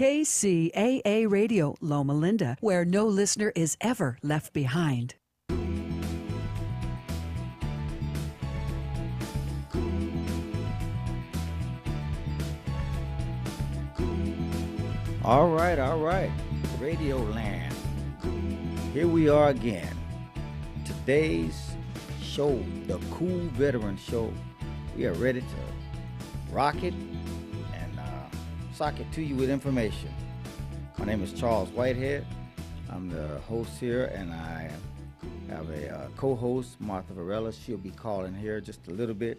KCAA Radio, Loma Linda, where no listener is ever left behind. All right, Radio Land. Here we are again. Today's show, the Cool Veteran Show. We are ready to rock it and sock it to you with information. My name is Charles Whitehead. I'm the host here, and I have a co-host, Martha Varela. She'll be calling here just a little bit.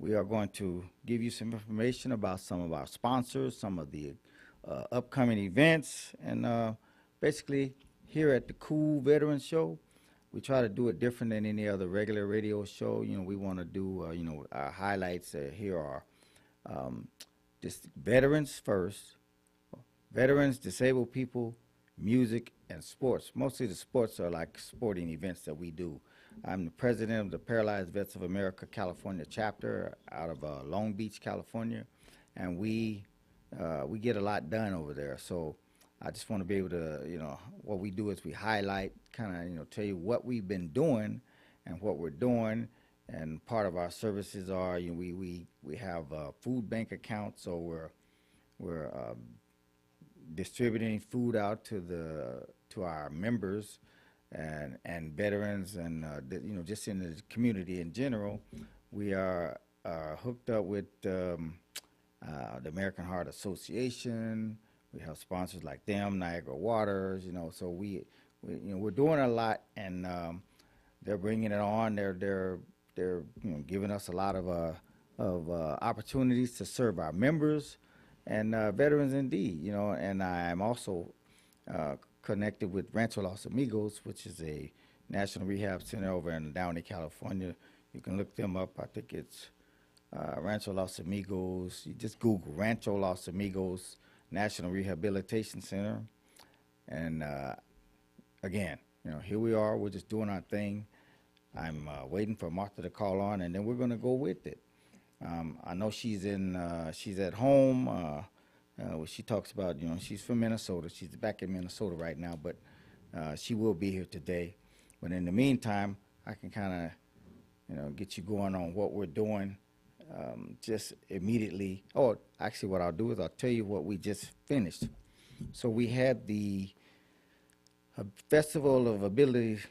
We are going to give you some information about some of our sponsors, some of the upcoming events, and basically here at the Cool Veteran Show, we try to do it different than any other regular radio show. You know, we want to do, our highlights here are just veterans first, veterans, disabled people, music, and sports. Mostly the sports are like sporting events that we do. I'm the president of the Paralyzed Vets of America California chapter out of Long Beach, California, and we get a lot done over there. So I just want to be able to, what we do is we highlight, kind of, tell you what we've been doing and what we're doing. And part of our services are, we have a food bank account, so we're distributing food out to our members and veterans and just in the community in general. We are hooked up with the American Heart Association. We have sponsors like them, Niagara Waters. So we're doing a lot, and they're bringing it on. They're giving us a lot of opportunities to serve our members and veterans indeed. And I'm also connected with Rancho Los Amigos, which is a national rehab center over in Downey, California. You can look them up. I think it's Rancho Los Amigos. You just Google Rancho Los Amigos National Rehabilitation Center. And again, here we are. We're just doing our thing. I'm waiting for Martha to call on, and then we're going to go with it. I know she's at home. She talks about, she's from Minnesota. She's back in Minnesota right now, but she will be here today. But in the meantime, I can kind of, get you going on what we're doing just immediately. Oh, actually, what I'll do is I'll tell you what we just finished. So we had the Festival of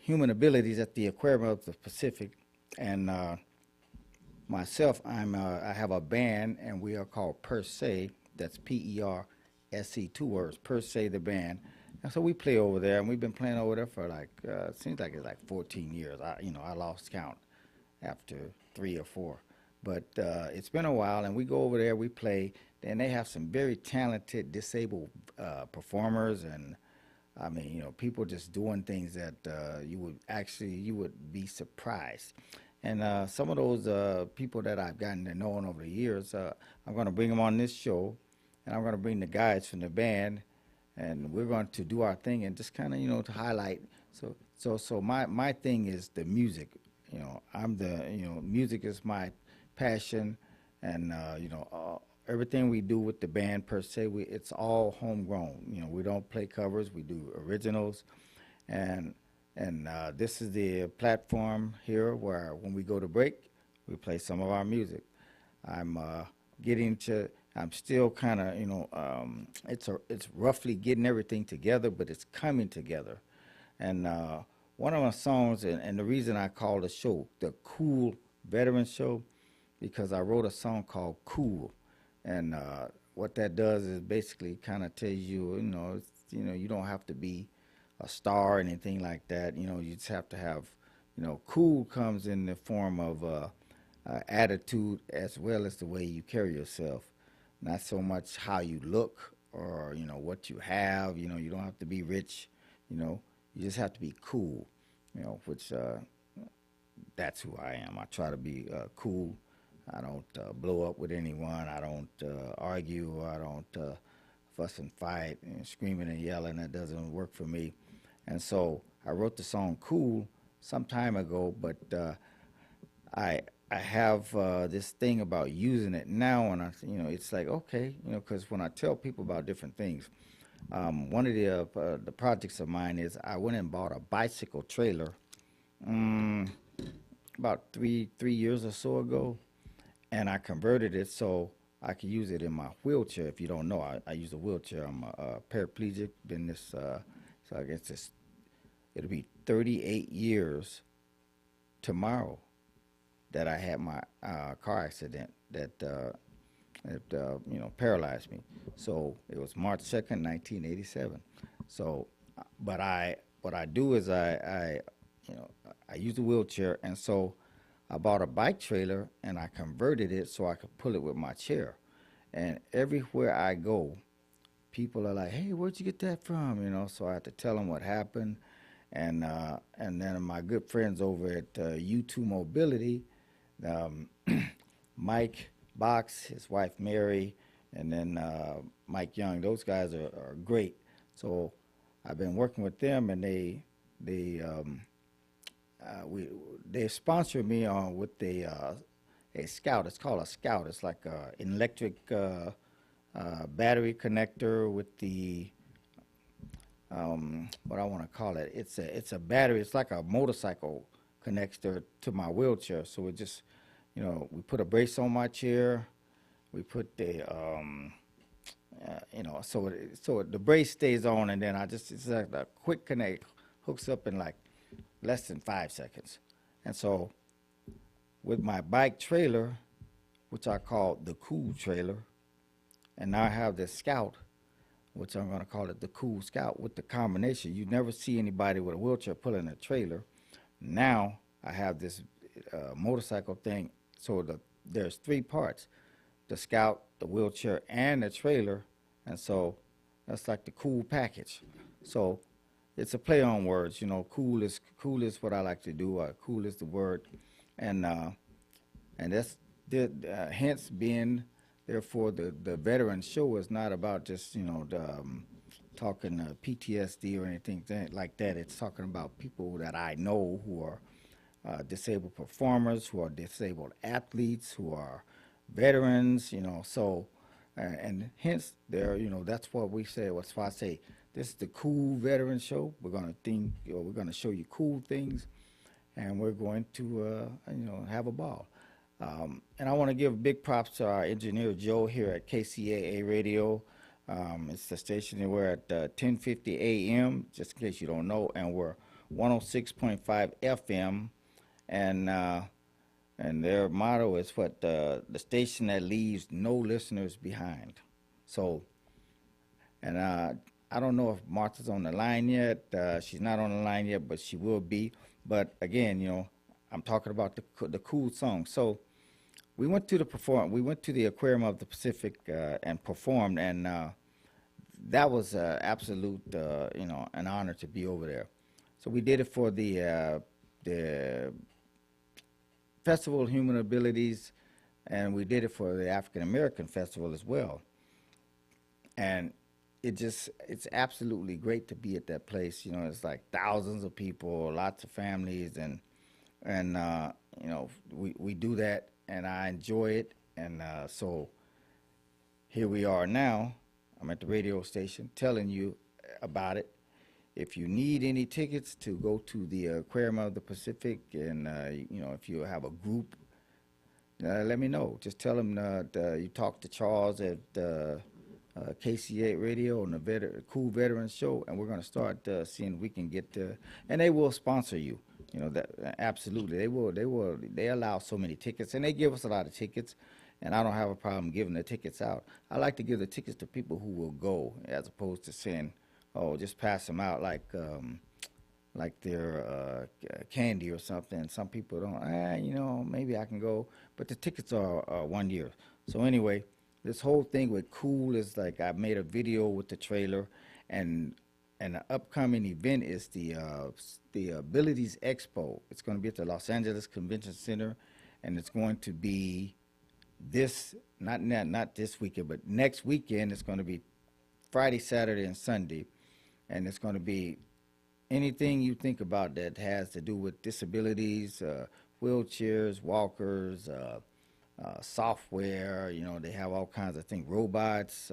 Human Abilities at the Aquarium of the Pacific, and myself, I have a band, and we are called Per Se. That's P-E-R-S-E, 2 words, Per Se, the band. And so we play over there, and we've been playing over there for it seems like it's like 14 years. I lost count after 3 or 4. But it's been a while, and we go over there, we play, and they have some very talented disabled performers, and people just doing things that you would be surprised. And some of those people that I've gotten to know over the years, I'm going to bring them on this show, and I'm going to bring the guys from the band, and we're going to do our thing and just kind of, to highlight. So my thing is the music. Music is my passion, and, everything we do with the band Per Se, it's all homegrown. We don't play covers, we do originals, and this is the platform here where when we go to break, we play some of our music. I'm still kind of, it's roughly getting everything together, but it's coming together. And one of my songs, and the reason I call the show the Cool Veteran Show, because I wrote a song called Cool. And what that does is basically kind of tells you, you don't have to be a star or anything like that. You just have to have, cool comes in the form of attitude as well as the way you carry yourself. Not so much how you look or, what you have. You don't have to be rich. You just have to be cool, which that's who I am. I try to be cool. I don't blow up with anyone. I don't argue. I don't fuss and fight and screaming and yelling. That doesn't work for me. And so I wrote the song Cool some time ago, but I I have this thing about using it now, and it's like okay, because when I tell people about different things, one of the projects of mine is I went and bought a bicycle trailer um, about three years or so ago, and I converted it so I could use it in my wheelchair. If you don't know, I use a wheelchair. I'm a paraplegic. Been this, so I guess it'll be 38 years tomorrow that I had my car accident that paralyzed me. So it was March 2nd, 1987. So, but what I do is I use a wheelchair, and so I bought a bike trailer and I converted it so I could pull it with my chair. And everywhere I go, people are like, "Hey, where'd you get that from?" So I had to tell them what happened, and then my good friends over at U2 Mobility, um, Mike Box, his wife Mary, and then Mike Young. Those guys are great. So I've been working with them, and they we they sponsor me on with a Scout. It's called a Scout. It's like an electric battery connector with the what I want to call it. It's a battery. It's like a motorcycle connector to my wheelchair. So it just we put a brace on my chair. We put the so the brace stays on, and then it's like a quick connect, hooks up in like less than 5 seconds. And so with my bike trailer, which I call the Cool Trailer, and now I have the Scout, which I'm going to call it the Cool Scout, with the combination. You never see anybody with a wheelchair pulling a trailer. Now I have this motorcycle thing. So there's three parts: the Scout, the wheelchair, and the trailer. And so that's like the cool package. So it's a play on words. Cool is what I like to do. Cool is the word, and that's hence being therefore the veteran show is not about just talking PTSD or anything like that. It's talking about people that I know who are disabled performers, who are disabled athletes, who are veterans. So and hence that's what we say. What's why I say this is the cool veteran show. We're going to show you cool things, and we're going to have a ball. And I want to give big props to our engineer Joe here at KCAA Radio. It's the station that we're at 10:50 a.m. Just in case you don't know, and we're 106.5 FM, and their motto is the station that leaves no listeners behind. So, and I don't know if Martha's on the line yet. She's not on the line yet, but she will be. But again, I'm talking about the cool song. So we went to the Aquarium of the Pacific and performed, and that was absolute, an honor to be over there. So we did it for the Festival of Human Abilities, and we did it for the African American Festival as well. And it's absolutely great to be at that place. It's like thousands of people, lots of families, and we do that, and I enjoy it. And so here we are now. I'm at the radio station telling you about it. If you need any tickets to go to the Aquarium of the Pacific, and if you have a group, let me know. Just tell them you talk to Charles at KCA Radio and the Cool Veterans Show, and we're going to start seeing if we can get and they will sponsor you. That absolutely they will. They allow so many tickets, and they give us a lot of tickets, and I don't have a problem giving the tickets out. I like to give the tickets to people who will go, as opposed to saying, "Oh, just pass them out like they're candy or something." Some people don't. Maybe I can go, but the tickets are 1 year. So anyway, this whole thing with Cool is like I made a video with the trailer, and the upcoming event is the Abilities Expo. It's going to be at the Los Angeles Convention Center, and it's going to be not this weekend, but next weekend. It's going to be Friday, Saturday, and Sunday, and it's going to be anything you think about that has to do with disabilities, wheelchairs, walkers, software. They have all kinds of things, robots.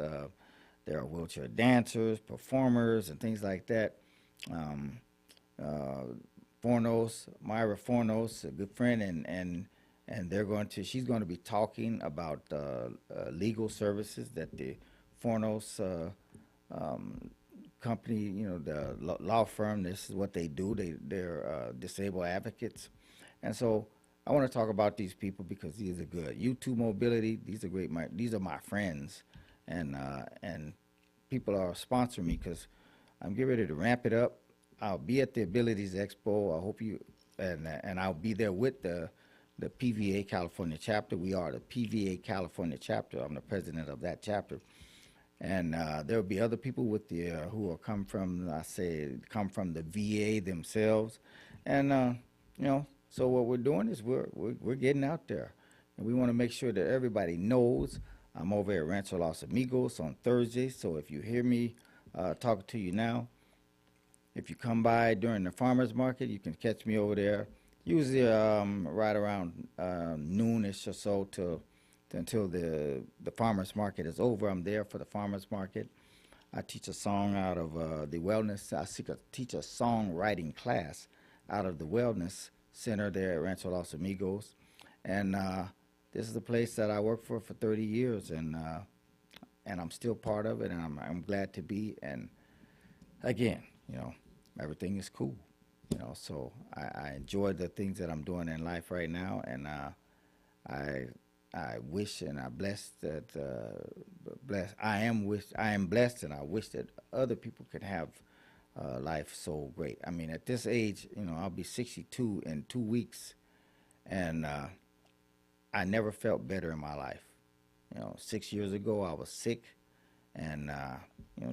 There are wheelchair dancers, performers, and things like that. Um, Fornos, Myra Fornos, a good friend, and she's going to be talking about legal services that the Fornos company, the law firm. This is what they do. They're disabled advocates, and so I want to talk about these people because these are good. U2 Mobility. These are great. These are my friends, and people are sponsoring me because I'm getting ready to ramp it up. I'll be at the Abilities Expo. I hope you and I'll be there with the PVA California chapter. We are the PVA California chapter. I'm the president of that chapter. And there will be other people with the who will come from the VA themselves, and So what we're doing is we're getting out there, and we want to make sure that everybody knows. I'm over at Rancho Los Amigos on Thursday. So if you hear me talking to you now, if you come by during the farmers market, you can catch me over there. Usually right around noonish or so until the farmers market is over. I'm there for the farmers market. I teach a song out of the wellness. Teach a songwriting class out of the wellness center there at Rancho Los Amigos, and this is the place that I worked for 30 years, and I'm still part of it, and I'm glad to be. And again, everything is cool. So I enjoy the things that I'm doing in life right now, and I wish and I blessed that I am blessed, and I wish that other people could have life so great. I mean, at this age, I'll be 62 in 2 weeks, and I never felt better in my life. 6 years ago I was sick, and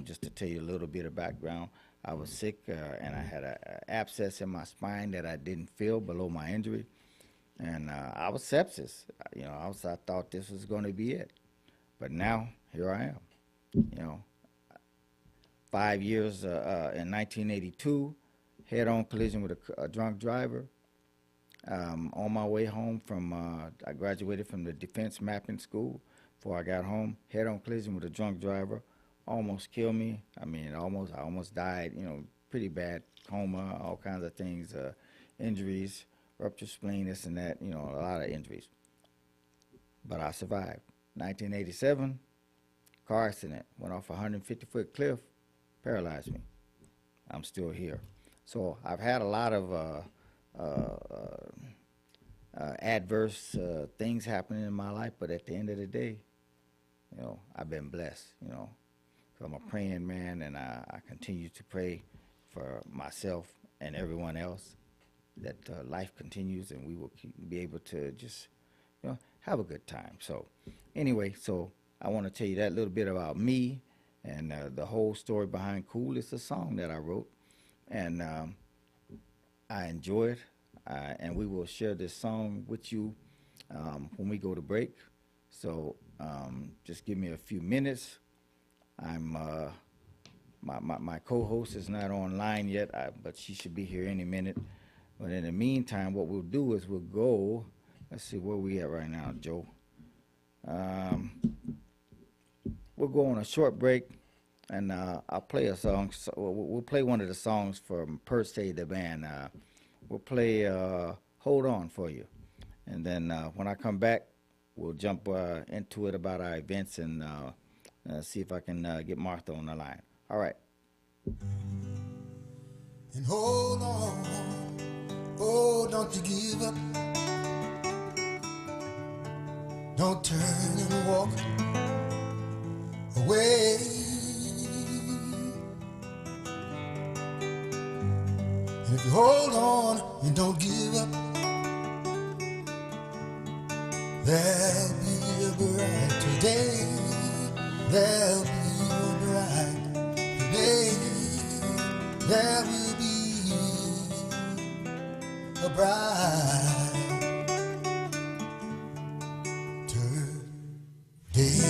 just to tell you a little bit of background, I was sick, and I had an abscess in my spine that I didn't feel below my injury, and I was sepsis. I thought this was going to be it, but now here I am. 5 years in 1982, head-on collision with a drunk driver. On my way home I graduated from the Defense Mapping School. Before I got home, head-on collision with a drunk driver. Almost killed me. I mean, I almost died, pretty bad, coma, all kinds of things, injuries, ruptured spleen, this and that, a lot of injuries. But I survived. 1987, car accident, went off a 150-foot cliff, paralyzed me. I'm still here. So I've had a lot of adverse things happening in my life, but at the end of the day, I've been blessed, I'm a praying man, and I continue to pray for myself and everyone else that life continues, and we will be able to just, have a good time. So anyway, I want to tell you that little bit about me, and the whole story behind Cool. It's a song that I wrote, and I enjoy it, and we will share this song with you when we go to break. So just give me a few minutes. I'm my co-host is not online yet, but she should be here any minute. But in the meantime, what we'll do is we'll go. Let's see where we at right now, Joe. We'll go on a short break, and I'll play a song. So we'll play one of the songs from Per Se the band. We'll play "Hold On" for you, and then when I come back, we'll jump into it about our events and see if I can get Martha on the line. All right. And hold on, oh, don't you give up. Don't turn and walk away. And if you hold on and don't give up, there'll be a brighter day. There'll be a brighter day. There will be a brighter day.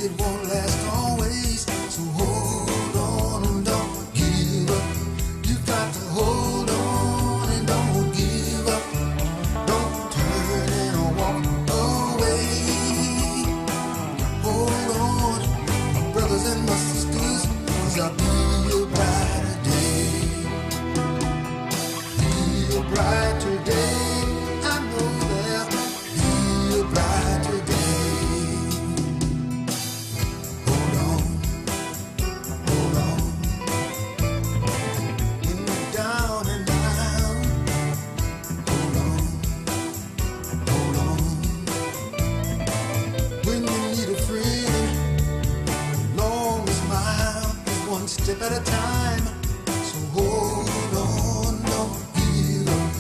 it won't last always. So hold on and don't give up. You've got to hold on and don't give up. Don't turn and walk away. Hold on, my brothers and my sisters, 'cause I'll be a brighter day. Be a brighter day. I know there'll be a brighter day. Hold on, hold on. When you're down and out, hold on, hold on. When you need a friend, long smile is one step at a time. So hold on, don't give up.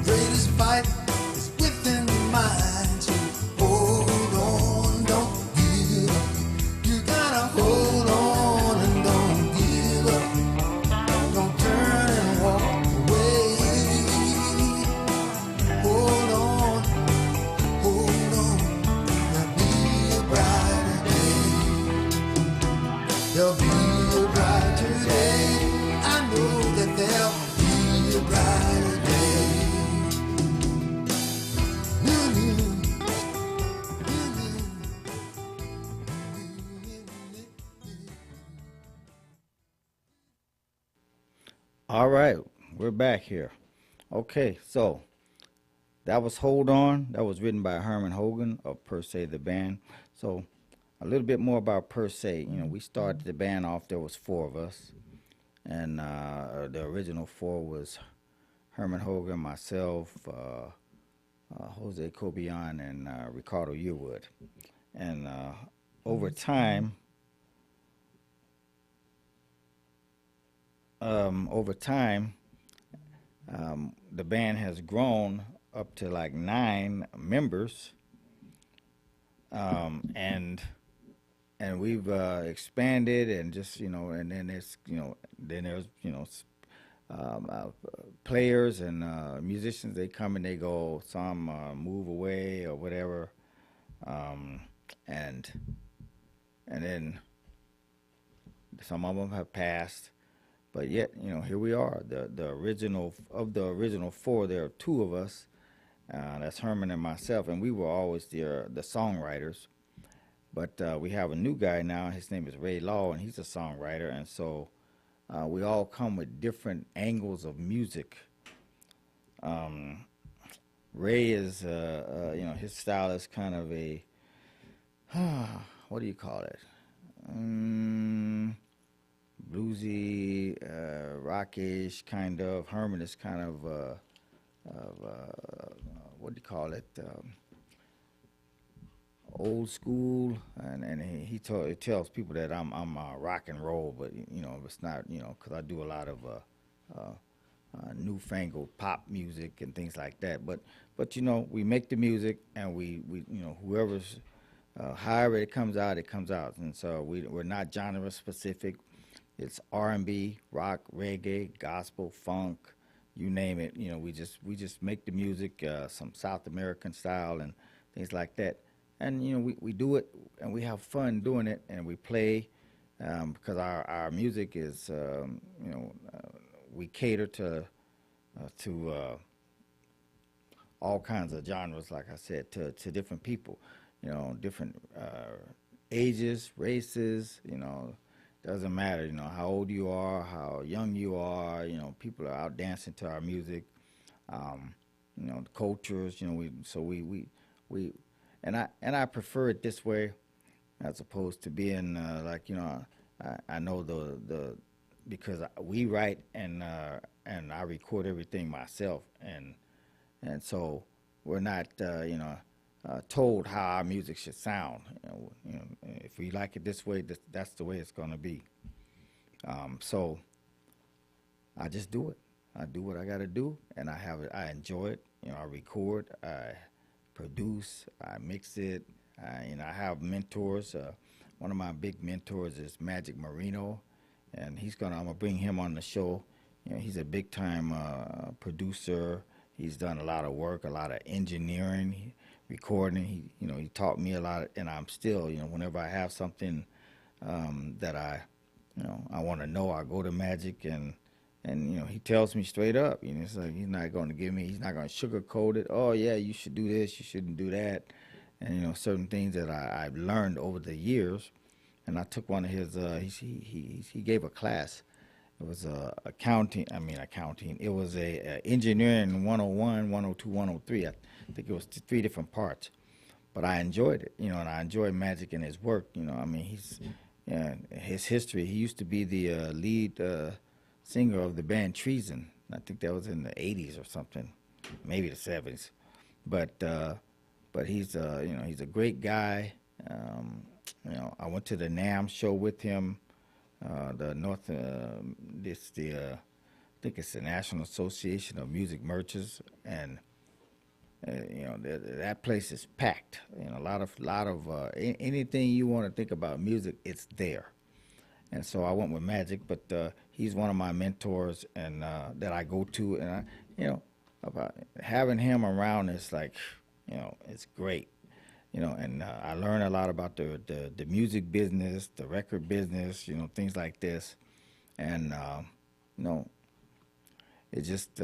Greatest fight is within your mind. So hold on, don't give up. You gotta hold on and don't give up. Don't turn and walk away. Hold on, hold on. There'll be a brighter day. There'll be a brighter day. I know that there'll be a brighter day. New, new, new, new. All right, we're back here. Okay, so that was Hold On. That was written by Herman Hogan of Per Se the band. So a little bit more about Per Se. You know, we started the band off. There was four of us, and the original four was Herman Hogan, myself, Jose Cobian, and Ricardo Yearwood. And over time, the band has grown up to like 9 members, and we've expanded, and just and then there's players and musicians. They come and they go. Some move away or whatever, and then some of them have passed. But yet, here we are. The original of the original four, there are 2 of us. That's Herman and myself, and we were always the songwriters. But we have a new guy now. His name is Ray Law, and he's a songwriter. And so we all come with different angles of music. Ray is, his style is kind of a, what do you call it? Bluesy, rockish kind of. Herman is kind of, what do you call it? Old school, and he tells people that I'm rock and roll, but it's not, because I do a lot of newfangled pop music and things like that. But we make the music, and we whoever's however it comes out, and so we're not genre specific. It's R&B, rock, reggae, gospel, funk, you name it. We just make the music, some South American style and things like that. And we do it, and we have fun doing it, and we play because our music is we cater to all kinds of genres, like I said, to different people, different ages, races, doesn't matter, how old you are, how young you are, people are out dancing to our music, the cultures, we and I prefer it this way, as opposed to being I know the because we write and I record everything myself, and so we're not told how our music should sound. If we like it this way, that's the way it's going to be. So I just do it. I do what I got to do, and I enjoy it. I record, I produce, I mix it. I have mentors. One of my big mentors is Magic Marino, and I'm gonna bring him on the show. He's a big time producer. He's done a lot of work, a lot of engineering. recording. He taught me a lot, and I'm still, whenever I have something that I want to know, I go to Magic, and he tells me straight up. It's like he's not going to sugarcoat it. Oh yeah, you should do this, you shouldn't do that, and certain things that I've learned over the years. And I took one of his. He gave a class. It was accounting. It was a engineering 101, 102, 103. I think it was three different parts. But I enjoyed it, and I enjoy Magic and his work. His history. He used to be the lead singer of the band Treason. I think that was in the 80s or something, maybe the 70s. But he's he's a great guy. I went to the NAMM show with him. I think it's the National Association of Music Merchants, and that place is packed. A lot of anything you want to think about music, it's there. And so I went with Magic, but he's one of my mentors, and that I go to, and about having him around is like, it's great. And I learn a lot about the music business, the record business, things like this. And, it just,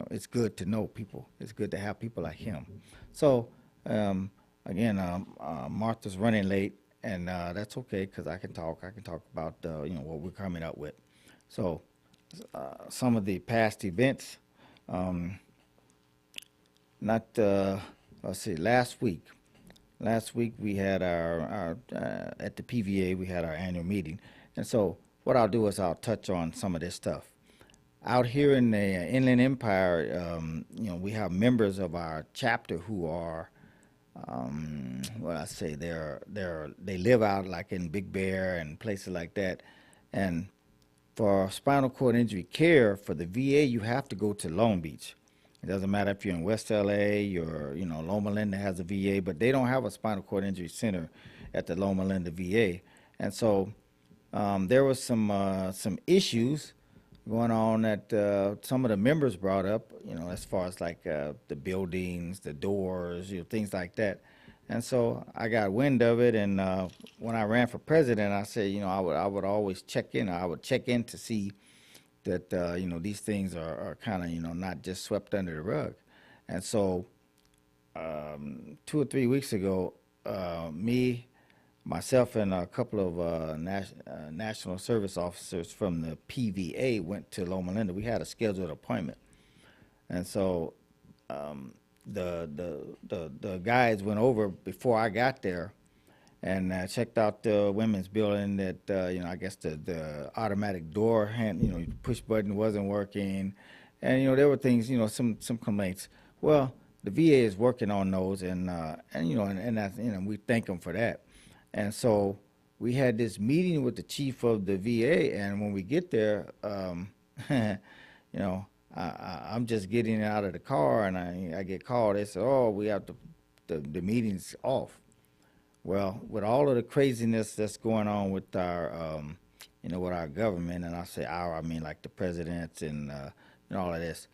it's good to know people. It's good to have people like him. So, again, Martha's running late, and that's okay because I can talk. I can talk about, what we're coming up with. So, some of the past events, let's see, last week we had our at the PVA, we had our annual meeting. And so what I'll do is I'll touch on some of this stuff. Out here in the Inland Empire, we have members of our chapter who are, they live out like in Big Bear and places like that. And for spinal cord injury care for the VA, you have to go to Long Beach. It doesn't matter if you're in West LA or, Loma Linda has a VA, but they don't have a spinal cord injury center at the Loma Linda VA. And so there was some issues going on that some of the members brought up, as far as like the buildings, the doors, things like that. And so I got wind of it, and when I ran for president, I said, I would always check in. I would check in to see that these things are kind of not just swept under the rug. And so 2 or 3 weeks ago, myself and a couple of national service officers from the PVA went to Loma Linda. We had a scheduled appointment, and so the guys went over before I got there and checked out the women's building. That I guess the automatic door hand, push button wasn't working, and there were things, some complaints. Well, the VA is working on those, and that's, we thank them for that. And so we had this meeting with the chief of the VA, and when we get there, I'm just getting out of the car, and I get called. They said, "Oh, we have the meeting's off." Well, with all of the craziness that's going on with our, with our government, and I say our, I mean like the presidents and all of this,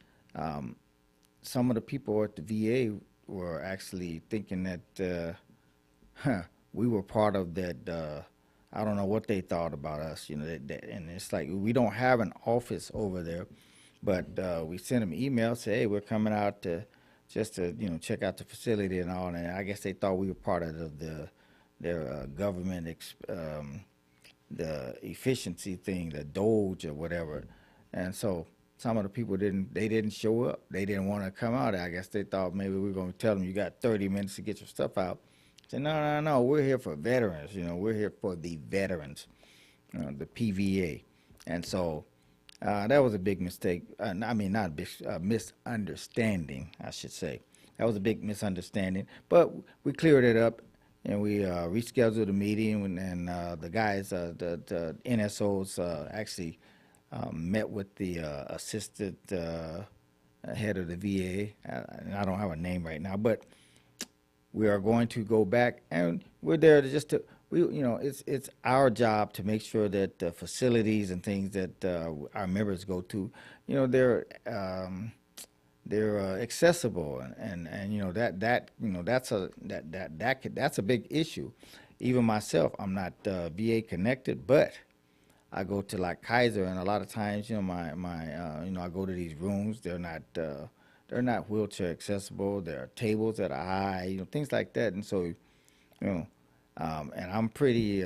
some of the people at the VA were actually thinking that we were part of that. I don't know what they thought about us, and it's like we don't have an office over there, but we sent them emails, say, hey, we're coming out to check out the facility and all, and I guess they thought we were part of their government, the efficiency thing, the Doge or whatever, and so some of the people didn't show up. They didn't want to come out. I guess they thought maybe we were going to tell them you got 30 minutes to get your stuff out. I said, no, we're here for veterans. We're here for the veterans, the PVA. And so that was a big mistake. Not a big misunderstanding, I should say. That was a big misunderstanding. But we cleared it up, and we rescheduled the meeting, and the guys, the NSOs, actually met with the assistant head of the VA. And I don't have a name right now, but we are going to go back, and we're there to it's our job to make sure that the facilities and things that our members go to, they're accessible, and you know that's a big issue. Even myself, I'm not VA connected, but I go to like Kaiser, and a lot of times, you know, I go to these rooms. They're not wheelchair accessible. There are tables that are high, you know, things like that. And so, you know, and I'm pretty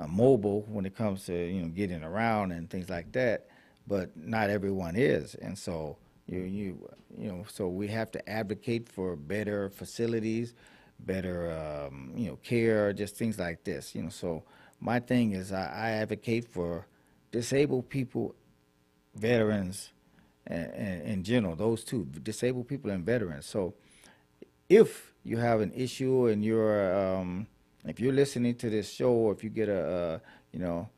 mobile when it comes to, you know, getting around and things like that. But not everyone is, and so you know, so we have to advocate for better facilities, better you know, care, just things like this. You know, so my thing is I advocate for disabled people, veterans, and in general, those two, disabled people and veterans. So if you have an issue and if you're listening to this show, or if you get you know,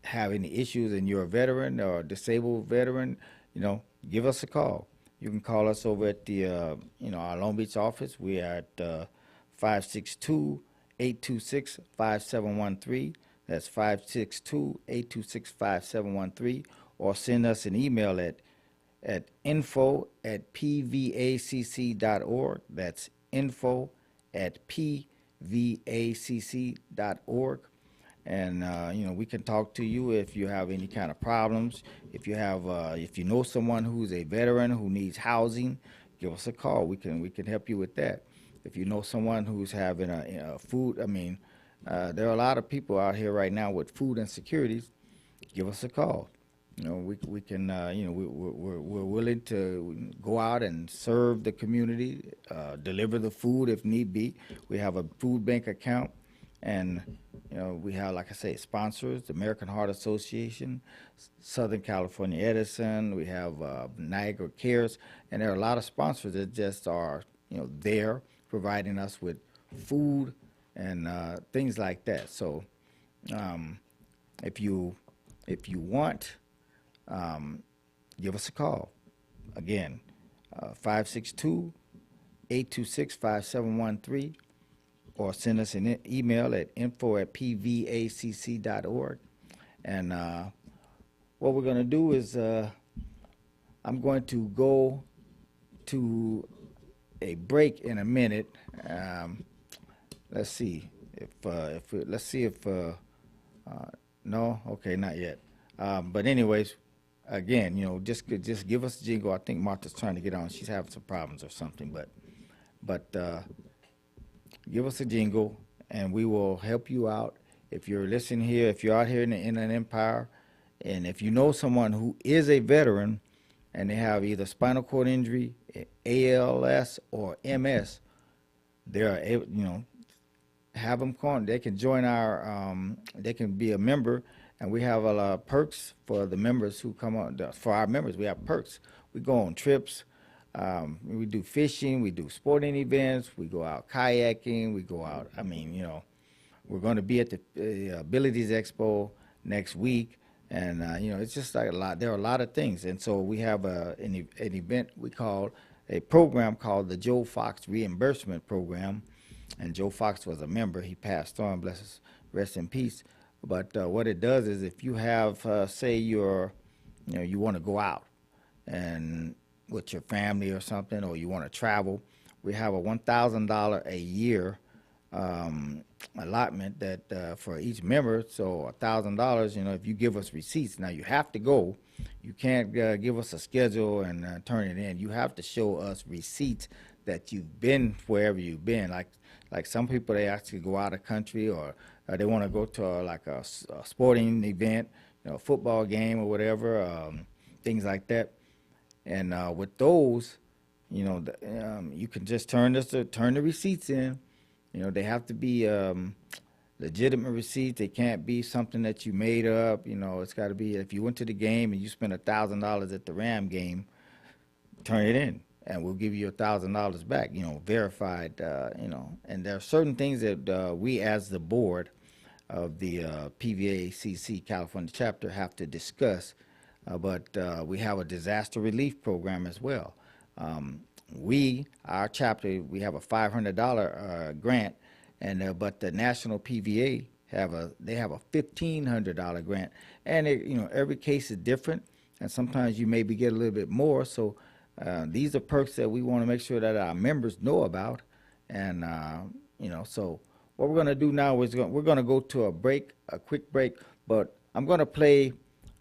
have any issues and you're a veteran or a disabled veteran, you know, give us a call. You can call us over at the, you know, our Long Beach office. We are at 562-826-5713. That's 562-826-5713. Or send us an email at info@pvacc.org. That's info@pvacc.org. And you know, we can talk to you if you have any kind of problems. If you know someone who's a veteran who needs housing, give us a call. We can help you with that. If you know someone who's having a food, I mean, there are a lot of people out here right now with food insecurities. Give us a call. You know, we can, you know, we're willing to go out and serve the community, deliver the food if need be. We have a food bank account, and you know, we have, like I say, sponsors: the American Heart Association, Southern California Edison. We have Niagara Cares, and there are a lot of sponsors that just are, you know, there providing us with food and things like that. So, if you want, give us a call. Again, 562-826-5713, or send us an email at info@pvacc.org. And what we're going to do is I'm going to go to a break in a minute. Let's see if no, okay, not yet. But anyways, again, you know, just give us a jingle. I think Martha's trying to get on. She's having some problems or something, but give us a jingle, and we will help you out. If you're listening here, if you're out here in the Inland Empire, and if you know someone who is a veteran and they have either spinal cord injury, ALS, or MS, they're able, you know, have them call. They can join our, they can be a member, and we have a lot of perks for the members who come on. For our members, we have perks. We go on trips. We do fishing, we do sporting events, we go out kayaking, we go out, I mean, you know, we're going to be at the Abilities Expo next week, and, you know, it's just like a lot, there are a lot of things, and so we have an event we call, a program called the Joe Fox Reimbursement Program, and Joe Fox was a member. He passed on, bless his, rest in peace, but what it does is if you have, say you know, you want to go out, and with your family or something, or you want to travel, we have a $1,000 a year allotment that for each member. So $1,000, you know, if you give us receipts. Now you have to go. You can't give us a schedule and turn it in. You have to show us receipts that you've been wherever you've been. Like some people, they actually go out of country, or they want to go to like a sporting event, you know, a football game or whatever, things like that. And with those, you know, you can just turn the receipts in. You know, they have to be legitimate receipts. They can't be something that you made up. You know, it's got to be, if you went to the game and you spent $1,000 at the Ram game, turn it in, and we'll give you $1,000 back. You know, verified. You know, and there are certain things that we, as the board of the PVACC California chapter, have to discuss. But we have a disaster relief program as well. Our chapter, we have a $500 grant, and but the national PVA have a $1,500 grant, and you know, every case is different. and sometimes you maybe get a little bit more. So these are perks that we want to make sure that our members know about. And so what we're going to do now is we're going to go to a quick break, but I'm going to play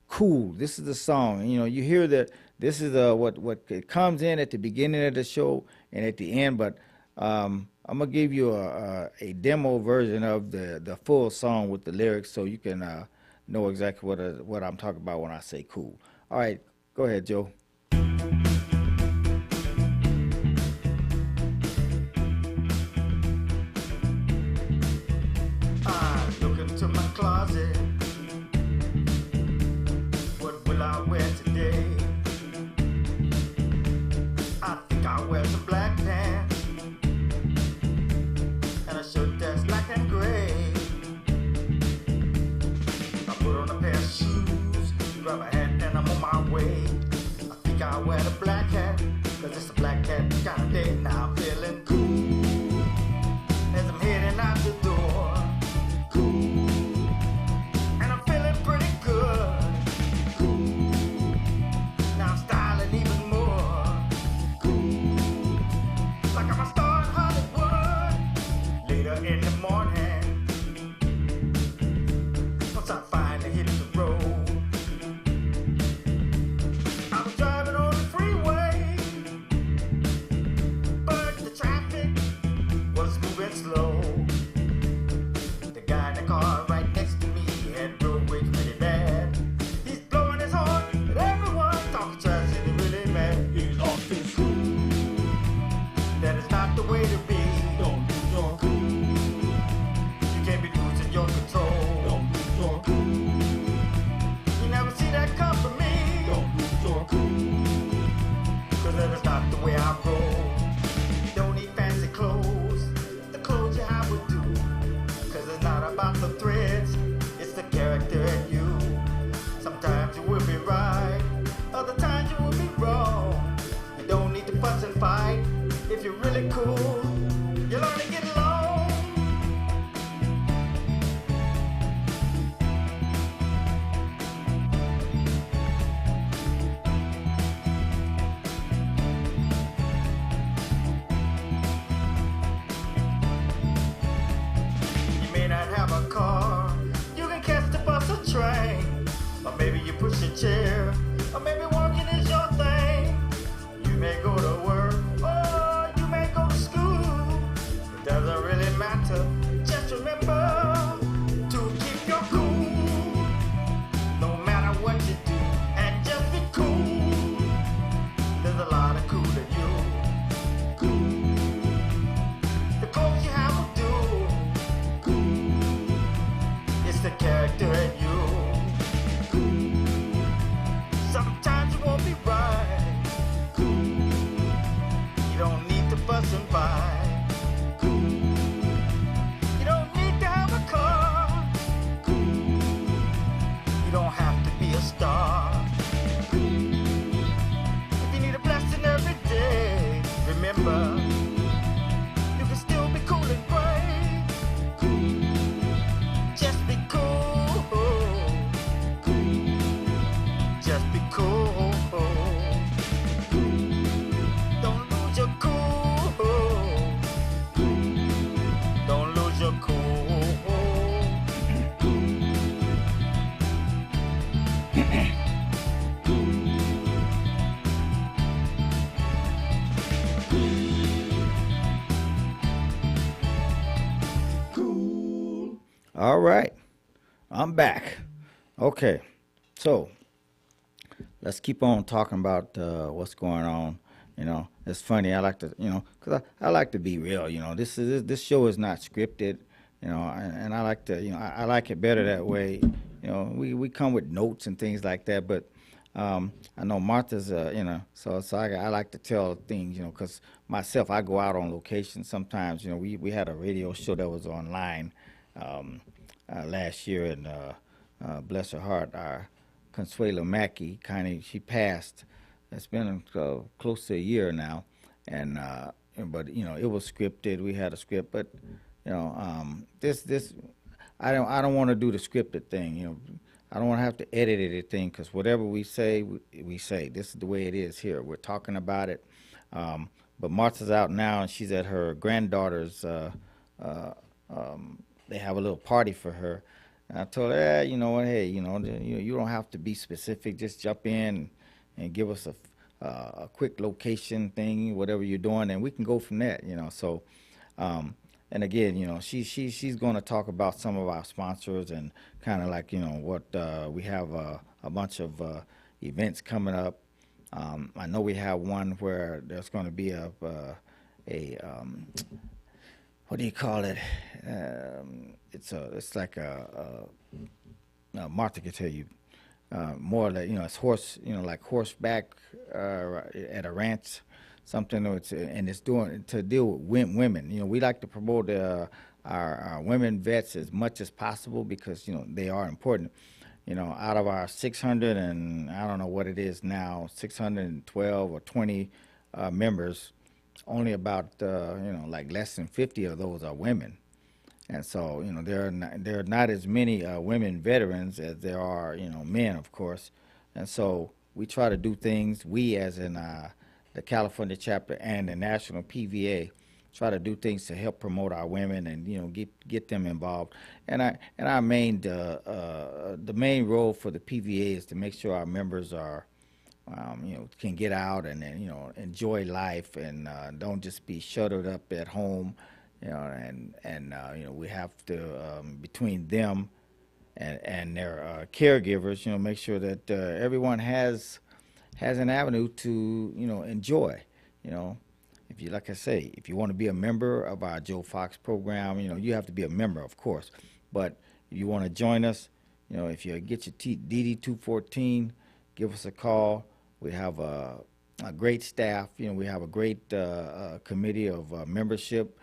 Cool. This is the song. You hear that this is what it comes in at the beginning of the show and at the end, but I'm gonna give you a demo version of the full song with the lyrics, so you can know exactly what I'm talking about when I say cool. All right, go ahead, Joe. I look into my closet. What will I wear today? I think I'll wear some black pants and a shirt that's black and gray. I put on a pair of shoes, grab a hat, and I'm on my way. I think I'll wear the black hat, 'cause it's a black hat kind of day. Now I'm feeling cool as I'm heading out the door. And I'm feeling pretty good. Now I'm styling even more. Like I'm a star in Hollywood. Later in the morning, once I finally hit the road, I was driving on the freeway, but the traffic was moving slow. The guy in the car right next to me had road rage pretty bad. He's blowing his horn at everyone, talking trash and he's really mad. He's off his cool. That is not the way to be. Don't lose your cool. You can't be losing your control. Don't lose your cool. You never see that come from me. Don't lose your cool. 'Cause that is not the way I roll. Don't need fancy clothes. The clothes you have would do. 'Cause it's not about the threads, it's the character in you. Sometimes you will be right, other times you will be wrong. You don't need to fuss and fight. If you're really cool, you learn to get along. You may not have a car, you can catch the bus or train, or maybe you push a chair, or maybe walking is your thing. You may go to work, or you may go to school. It doesn't really matter. Just remember to keep your cool, no matter what you do, and just be cool. There's a lot of cool in you. Cool. The clothes you have will do. It's the character in you. Sometimes you won't be right. You don't need to fuss and fight. You don't need to have a car. You don't have to be a star. If you need a blessing every day, remember, you can still be cool and great. Just be cool. Just be cool. Don't lose your cool. Don't lose your cool. All right, I'm back. Okay, so let's keep on talking about what's going on. It's funny. I like to, because I like to be real. This show is not scripted. And I like to, I like it better that way. We come with notes and things like that, but I know Martha's, so I like to tell things, because myself, I go out on location sometimes. We had a radio show that was online last year, and bless her heart, our Consuelo Mackey, she passed. It's been close to a year now, and but it was scripted. We had a script, but this I don't want to do the scripted thing. I don't want to have to edit anything because whatever we say, we say. This is the way it is here. We're talking about it. But Martha's out now, and she's at her granddaughter's. They have a little party for her. And I told her, you know what, hey, you don't have to be specific. Just jump in and give us a quick location thing, whatever you're doing, and we can go from there. So. And again, she's going to talk about some of our sponsors and kind of like, what we have a bunch of events coming up. I know we have one where there's going to be a what do you call it? It's like Martha could tell you more like it's horse, like horseback at a ranch. Something and it's doing to deal with women. We like to promote our women vets as much as possible because they are important. Out of our 600 and I don't know what it is now, 612 or 20 members, only about like less than 50 of those are women, and so there are not as many women veterans as there are men, of course, and so we try to do things. We as in the California chapter and the national PVA try to do things to help promote our women and get them involved. And our main the main role for the PVA is to make sure our members are can get out and enjoy life and don't just be shuttered up at home. And we have to between them and their caregivers, make sure that everyone has an avenue to enjoy. If you, like I say, if you want to be a member of our Joe Fox program, you have to be a member, of course. But if you want to join us, if you get your DD 214, give us a call. We have a great staff. We have a great committee of membership.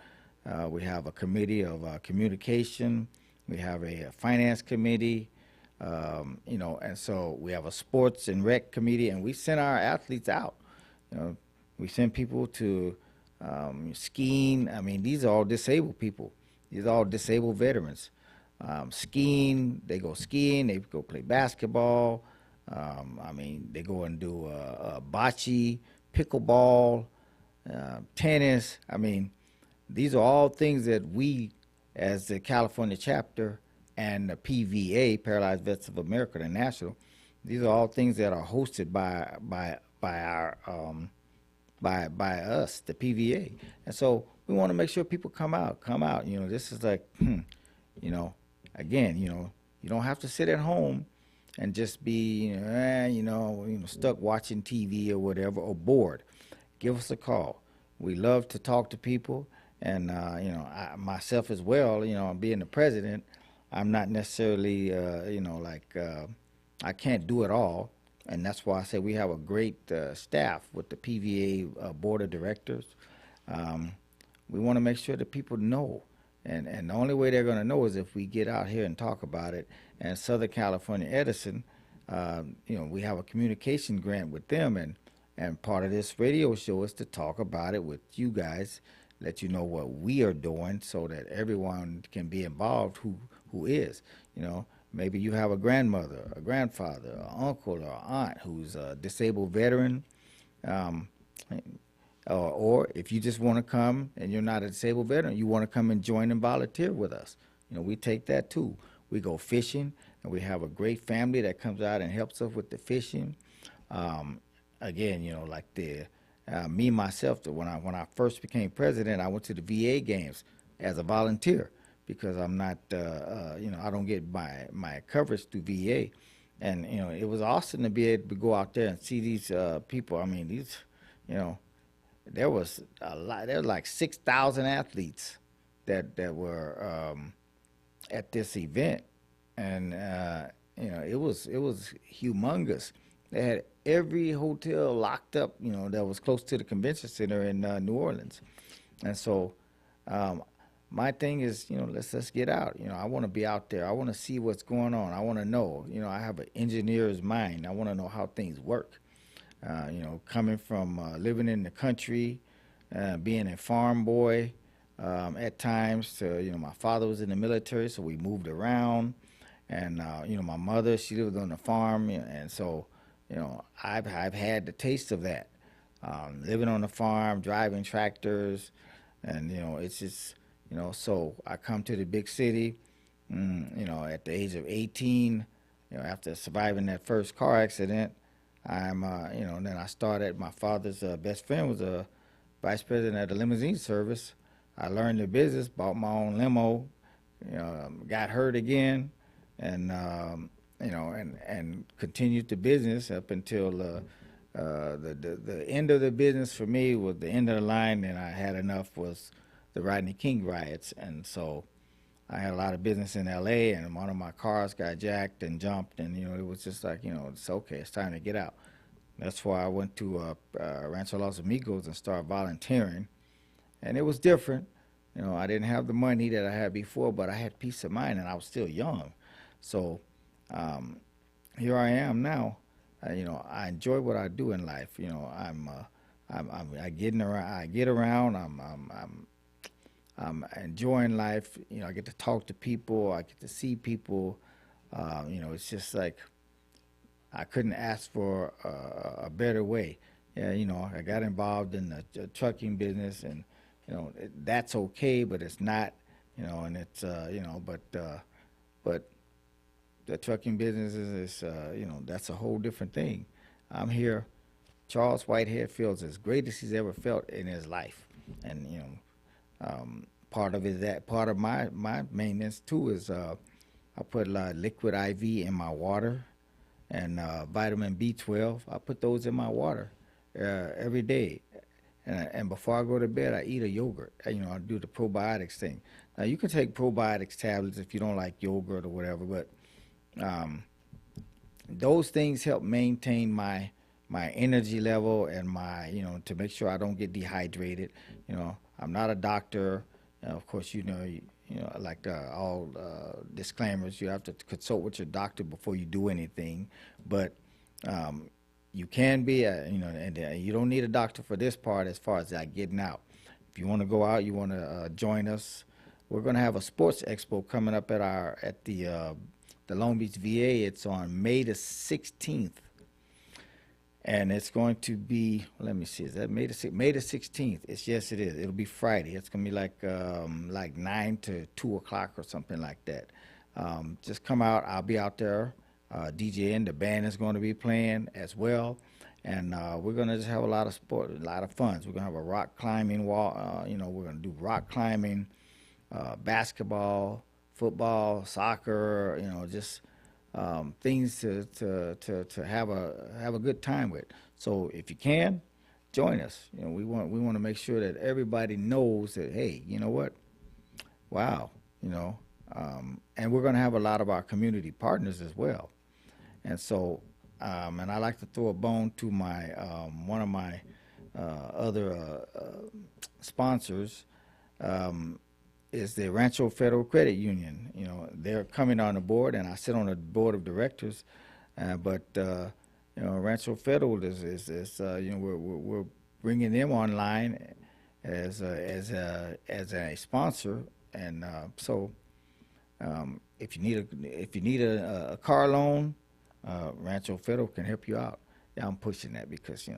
We have a committee of communication. We have a finance committee. And so we have a sports and rec committee, and we send our athletes out. We send people to skiing. I mean, these are all disabled people. These are all disabled veterans. Skiing, they go skiing, they go play basketball. They go and do bocce, pickleball, tennis. These are all things that we, as the California chapter, and the PVA, Paralyzed Vets of America, the national, these are all things that are hosted by us, the PVA, and so we want to make sure people come out. This is like, again, you don't have to sit at home and just be, stuck watching TV or whatever or bored. Give us a call. We love to talk to people, and I, myself as well. Being the president, I'm not necessarily, I can't do it all, and that's why I say we have a great staff with the PVA board of directors. We want to make sure that people know, and the only way they're going to know is if we get out here and talk about it. And Southern California Edison, we have a communication grant with them, and part of this radio show is to talk about it with you guys, let you know what we are doing so that everyone can be involved who is. Maybe you have a grandmother, a grandfather, an uncle, or an aunt who's a disabled veteran, or if you just want to come and you're not a disabled veteran, you want to come and join and volunteer with us. We take that too. We go fishing, and we have a great family that comes out and helps us with the fishing. Again, like me myself, when I first became president, I went to the VA games as a volunteer because I'm not, I don't get my coverage through VA, and it was awesome to be able to go out there and see these people. There was a lot. There were like 6,000 athletes that were at this event, and it was humongous. They had every hotel locked up, that was close to the convention center in New Orleans, and so my thing is, let's get out. I want to be out there. I want to see what's going on. I want to know. I have an engineer's mind. I want to know how things work. Coming from living in the country, being a farm boy at times, to my father was in the military, so we moved around. And my mother, she lived on the farm, and so I've had the taste of that, living on the farm, driving tractors, and it's just so I come to the big city, at the age of 18, after surviving that first car accident. Then I started. My father's best friend was a vice president of the limousine service. I learned the business, bought my own limo, got hurt again, and and continued the business up until the end of the business for me was the end of the line, and I had enough was the Rodney King riots, and so I had a lot of business in L.A. and one of my cars got jacked and jumped, and it was just like it's okay, it's time to get out. That's why I went to Rancho Los Amigos and started volunteering, and it was different. I didn't have the money that I had before, but I had peace of mind, and I was still young. So here I am now. I enjoy what I do in life. I get around. I'm enjoying life. I get to talk to people. I get to see people. It's just like I couldn't ask for a better way. Yeah, I got involved in the trucking business, and that's okay, but it's not. And it's but the trucking business is that's a whole different thing. I'm here. Charles Whitehead feels as great as he's ever felt in his life, and part of it that part of my maintenance too is I put a lot of liquid IV in my water, and vitamin B12. I put those in my water every day, and before I go to bed, I eat a yogurt. I do the probiotics thing. Now you can take probiotics tablets if you don't like yogurt or whatever, but those things help maintain my energy level and my to make sure I don't get dehydrated. I'm not a doctor. Of course, like all disclaimers, you have to consult with your doctor before you do anything. But you can be, and you don't need a doctor for this part as far as like getting out. If you want to go out, you want to join us. We're going to have a sports expo coming up at the Long Beach VA. It's on May the 16th. And it's going to be, let me see, is that May the 16th? Yes, it is. It'll be Friday. It's going to be like 9 to 2 o'clock or something like that. Just come out. I'll be out there DJing. The band is going to be playing as well. And we're going to just have a lot of sport, a lot of fun. We're going to have a rock climbing wall. We're going to do rock climbing, basketball, football, soccer, just things to have a good time with. So if you can, join us. We want to make sure that everybody knows that, hey, you know what? Wow, and we're going to have a lot of our community partners as well. And so, and I like to throw a bone to my one of my other sponsors. Is the Rancho Federal Credit Union. They're coming on the board, and I sit on the board of directors. But Rancho Federal is we're bringing them online as a sponsor, and so if you need a car loan, Rancho Federal can help you out. Yeah, I'm pushing that because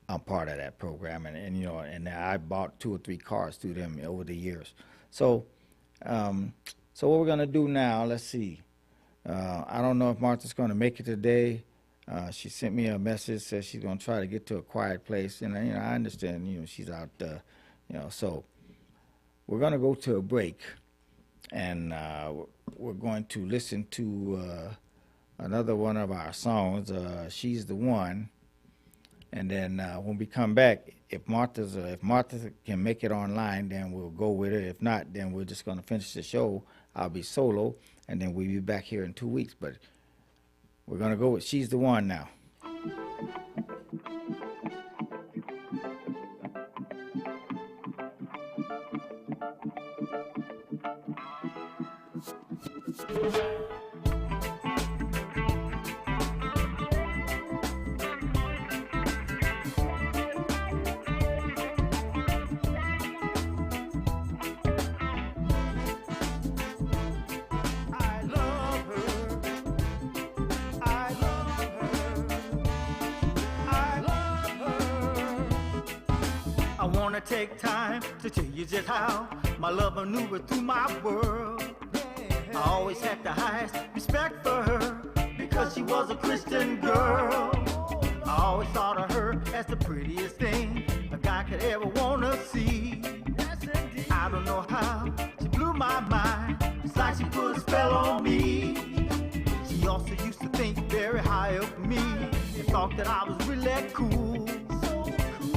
I'm part of that program, and I bought 2 or 3 cars through them over the years. So, so what we're gonna do now? Let's see. I don't know if Martha's gonna make it today. She sent me a message, says she's gonna try to get to a quiet place, and I understand. She's out. So we're gonna go to a break, and we're going to listen to another one of our songs. She's the One. And then when we come back, if Martha can make it online, then we'll go with it. If not, then we're just going to finish the show. I'll be solo, and then we'll be back here in 2 weeks. But we're going to go with She's the One now. I love take time to tell you just how my love maneuvered through my world. I always had the highest respect for her because she was a Christian girl. I always thought of her as the prettiest thing a guy could ever want to see. I don't know how she blew my mind. It's like she put a spell on me. She also used to think very high of me and thought that I was really cool.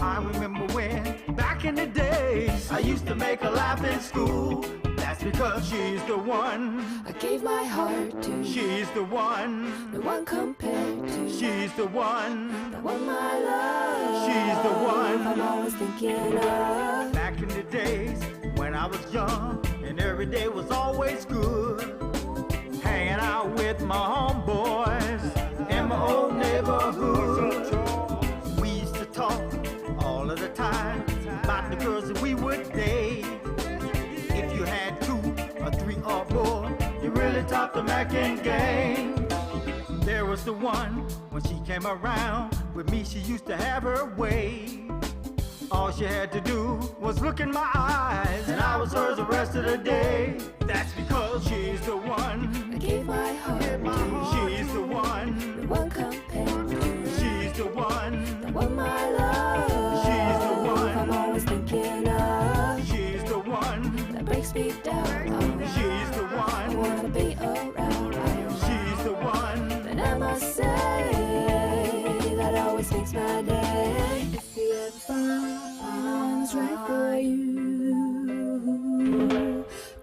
I remember when, back in the days, I used to make her laugh in school. That's because she's the one. I gave my heart to. She's the one. No one compared to. She's the one. The one my love. She's the one. I'm always thinking of. Back in the days when I was young and every day was always good, hanging out with my homeboys in my old neighborhood. We used to talk all of the time about the girls that we would date. If you had 2 or 3 or more, you really topped the Mackin game. There was the one, when she came around, with me she used to have her way. All she had to do was look in my eyes, and I was hers the rest of the day. That's because she's the one. I gave my heart to. She's the one. No one compared to. She's the one. The one my love. She's the one. I'm always thinking of. She's the one. That breaks me down. She's the I one. wanna be around. She's the one. But I must say that always makes my day. If you ever find one's right for you,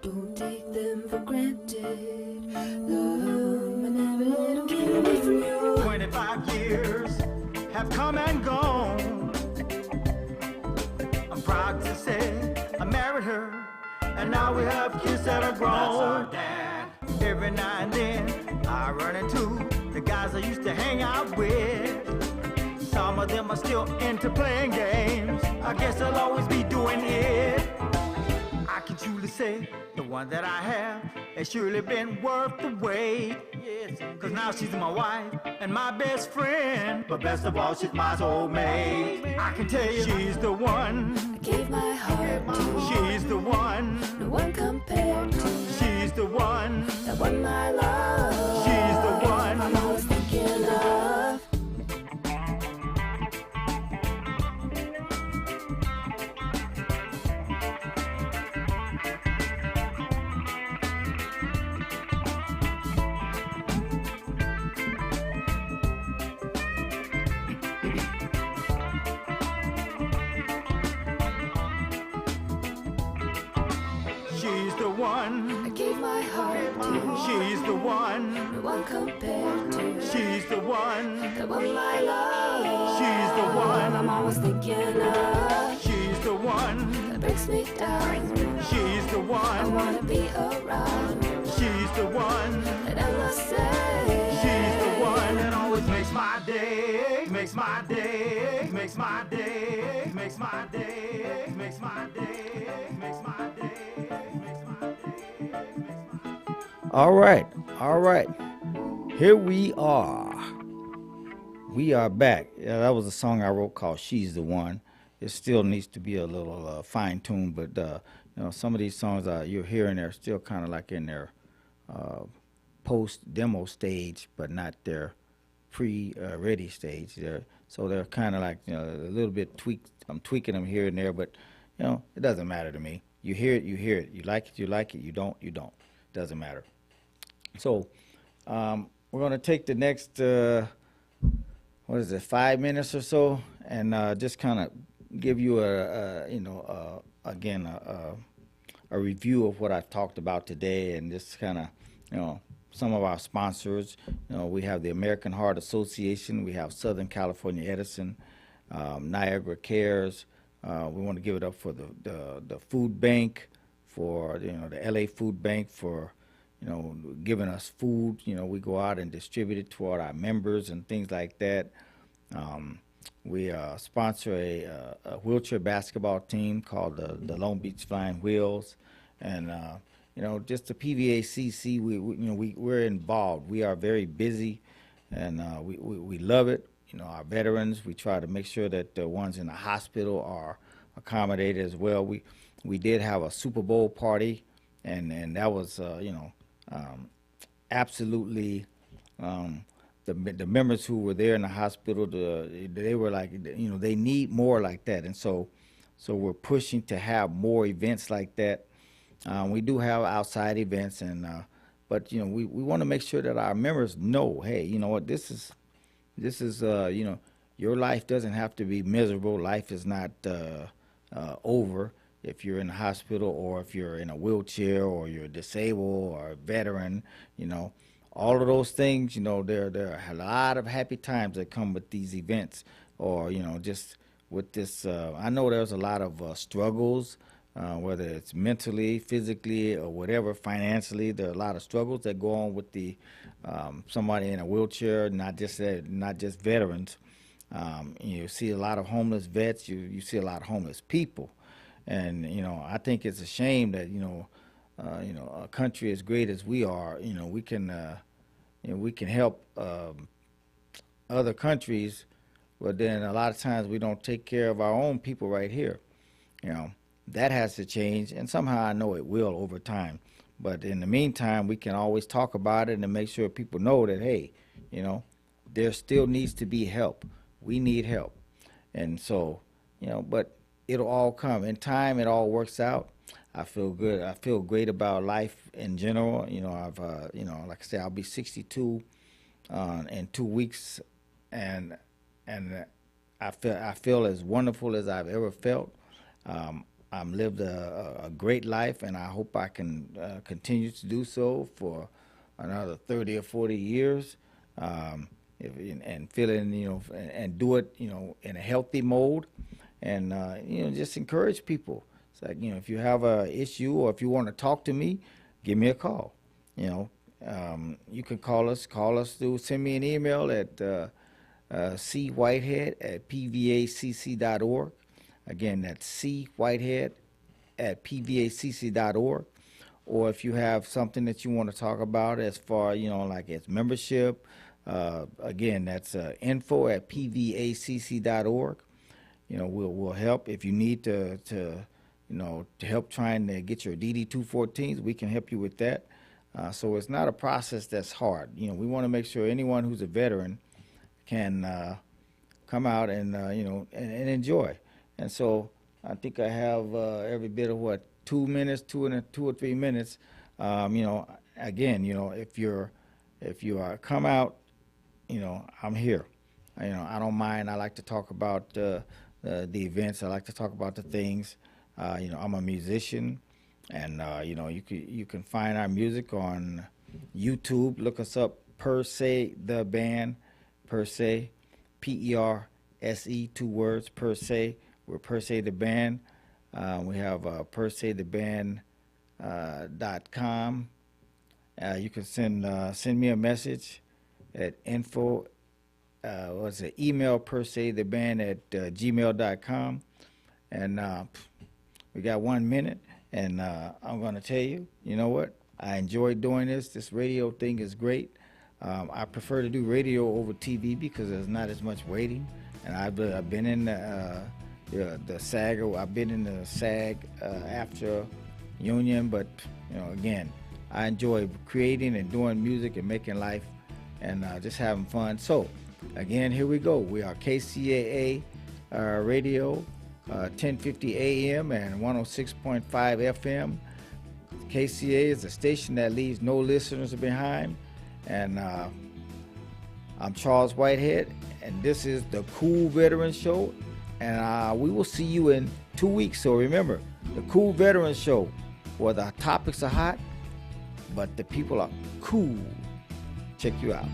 don't take them for granted. Love them and never let them get away from you. 25 years have come and gone. I'm proud to say I married her, and now we have kids that are grown. Every now and then I run into the guys I used to hang out with. Some of them are still into playing games. I guess I'll always be doing it. I can truly say the one that I have has surely been worth the wait. Yes, cause now she's my wife and my best friend. But best of all, she's my soulmate. I can tell you she's the one. I gave my heart to. She's the one. No one compared to. She's the one. The one my love. She's the one. I'm always thinking of. She's the one. I gave my heart to. She's the one. No one compared to. She's the one. The one my love. She's the one. I'm always thinking of. She's the one. That breaks me down. She's the I one. wanna be around. She's the one. And I must say. She's the one that always makes my day. Makes my day. Makes my day. Makes my day. Makes my day. Makes my day. All right, all right. Here we are. We are back. Yeah, that was a song I wrote called "She's the One." It still needs to be a little fine-tuned, but you know, some of these songs you're hearing, they're still kind of like in their post-demo stage, but not their pre-ready stage. So they're kind of like, you know, a little bit tweaked. I'm tweaking them here and there, but you know, it doesn't matter to me. You hear it, you hear it. You like it, you like it. You don't, you don't. Doesn't matter. So we're going to take the next, 5 minutes or so, and just kind of give you a review of what I've talked about today, and just kind of, you know, some of our sponsors. You know, we have the American Heart Association, we have Southern California Edison, Niagara Cares. We want to give it up for the food bank, for, you know, the LA Food Bank, for, you know, giving us food. You know, we go out and distribute it toward our members and things like that. We sponsor a wheelchair basketball team called the Long Beach Flying Wheels, and you know, just the PVACC. We're involved. We are very busy, and we love it. You know, our veterans. We try to make sure that the ones in the hospital are accommodated as well. We did have a Super Bowl party, and that was absolutely the members who were there in the hospital. They were like, they need more like that, and so we're pushing to have more events like that. We do have outside events, but we want to make sure that our members know, hey, you know what, this is your life doesn't have to be miserable. Life is not over if you're in the hospital or if you're in a wheelchair or you're disabled or a veteran. All of those things. There are a lot of happy times that come with these events, or just with this. I know there's a lot of struggles. Whether it's mentally, physically, or whatever, financially, there are a lot of struggles that go on with the somebody in a wheelchair. Not just veterans. You see a lot of homeless vets. You see a lot of homeless people, and I think it's a shame that a country as great as we are, we can help other countries, but then a lot of times we don't take care of our own people right here. That has to change, and somehow I know it will over time. But in the meantime, we can always talk about it and make sure people know that, hey, there still needs to be help. We need help. And so, but it'll all come. In time, it all works out. I feel good. I feel great about life in general. I've, like I said, I'll be 62 in 2 weeks, and I feel as wonderful as I've ever felt. I've lived a great life, and I hope I can continue to do so for another 30 or 40 years, and feeling, and do it, in a healthy mode, and just encourage people. It's like, if you have a issue or if you want to talk to me, give me a call. You can call us through, send me an email at cwhitehead@pvacc.org. Again, that's cwhitehead@pvacc.org. Or if you have something that you want to talk about as far, like its membership, again, that's info@pvacc.org. We'll help. If you need to help trying to get your DD-214s, we can help you with that. So it's not a process that's hard. We want to make sure anyone who's a veteran can come out and enjoy. And so I think I have every bit of 2 minutes, 2 or 3 minutes. Again, if you come out, I'm here. I don't mind. I like to talk about the events. I like to talk about the things. I'm a musician, and you can find our music on YouTube. Look us up, Per Se the Band, Per Se, PERSE, 2 words, Per Se. We're Per Se the Band. We have persetheband.com. You can send me a message at info. Email persetheband@gmail.com. And we got 1 minute, and I'm going to tell you, you know what? I enjoy doing this. This radio thing is great. I prefer to do radio over TV because there's not as much waiting. And I've been in the SAG. I've been in the SAG after union, but again, I enjoy creating and doing music and making life, and just having fun. So, again, here we go. We are KCAA Radio, 1050 AM and 106.5 FM. KCAA is a station that leaves no listeners behind, and I'm Charles Whitehead, and this is the Cool Veterans Show, and we will see you in 2 weeks. So remember, the Cool Veterans Show, where the topics are hot, but the people are cool. Check you out.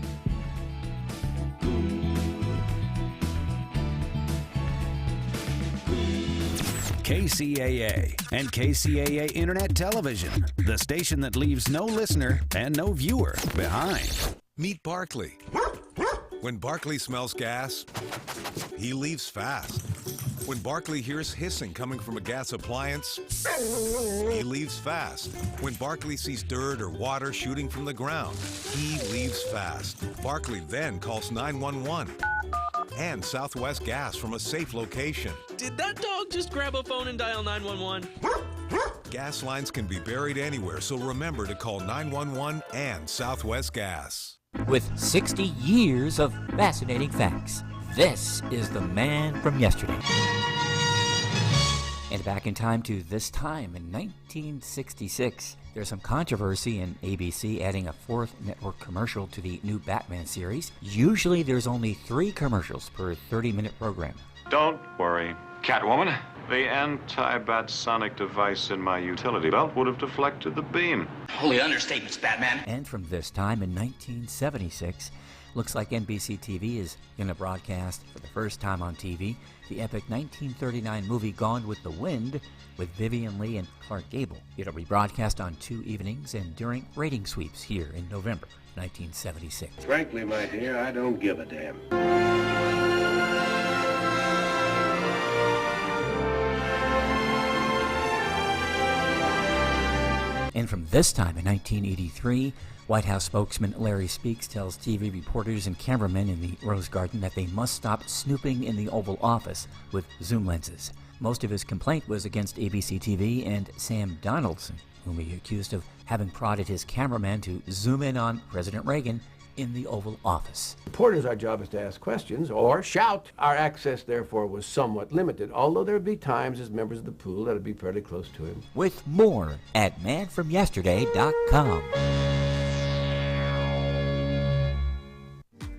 KCAA and KCAA Internet Television, the station that leaves no listener and no viewer behind. Meet Barkley. When Barkley smells gas, he leaves fast. When Barkley hears hissing coming from a gas appliance, he leaves fast. When Barkley sees dirt or water shooting from the ground, he leaves fast. Barkley then calls 911. and Southwest Gas from a safe location. Did that dog just grab a phone and dial 911? Gas lines can be buried anywhere, so remember to call 911 and Southwest Gas. With 60 years of fascinating facts, this is the man from yesterday. And back in time to this time in 1966, there's some controversy in ABC adding a fourth network commercial to the new Batman series. Usually there's only 3 commercials per 30-minute program. Don't worry, Catwoman. The anti-bat sonic device in my utility belt would have deflected the beam. Holy understatements, Batman. And from this time in 1976, looks like NBC TV is going to broadcast for the first time on TV the epic 1939 movie Gone with the Wind with Vivian Leigh and Clark Gable. It'll be broadcast on 2 evenings and during rating sweeps here in November 1976. Frankly, my dear, I don't give a damn. And from this time in 1983, White House spokesman Larry Speakes tells TV reporters and cameramen in the Rose Garden that they must stop snooping in the Oval Office with zoom lenses. Most of his complaint was against ABC TV and Sam Donaldson, whom he accused of having prodded his cameraman to zoom in on President Reagan in the Oval Office. Reporters, our job is to ask questions or shout. Our access, therefore, was somewhat limited, although there would be times as members of the pool that would be fairly close to him. With more at manfromyesterday.com.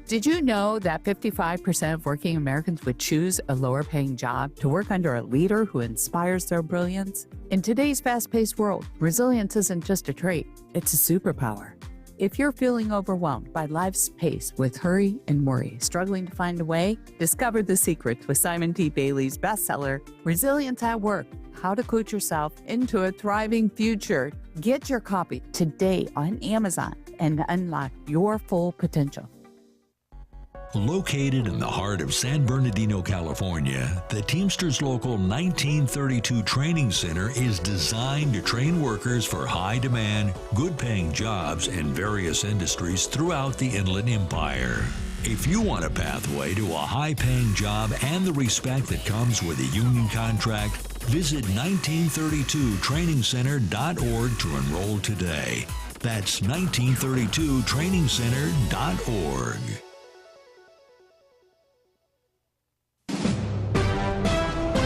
Did you know that 55% of working Americans would choose a lower-paying job to work under a leader who inspires their brilliance? In today's fast-paced world, resilience isn't just a trait, it's a superpower. If you're feeling overwhelmed by life's pace with hurry and worry, struggling to find a way, discover the secret with Simon T. Bailey's bestseller, Resilience at Work, How to Coach Yourself into a Thriving Future. Get your copy today on Amazon and unlock your full potential. Located in the heart of San Bernardino, California, the Teamsters Local 1932 Training Center is designed to train workers for high-demand, good-paying jobs in various industries throughout the Inland Empire. If you want a pathway to a high-paying job and the respect that comes with a union contract, visit 1932trainingcenter.org to enroll today. That's 1932trainingcenter.org.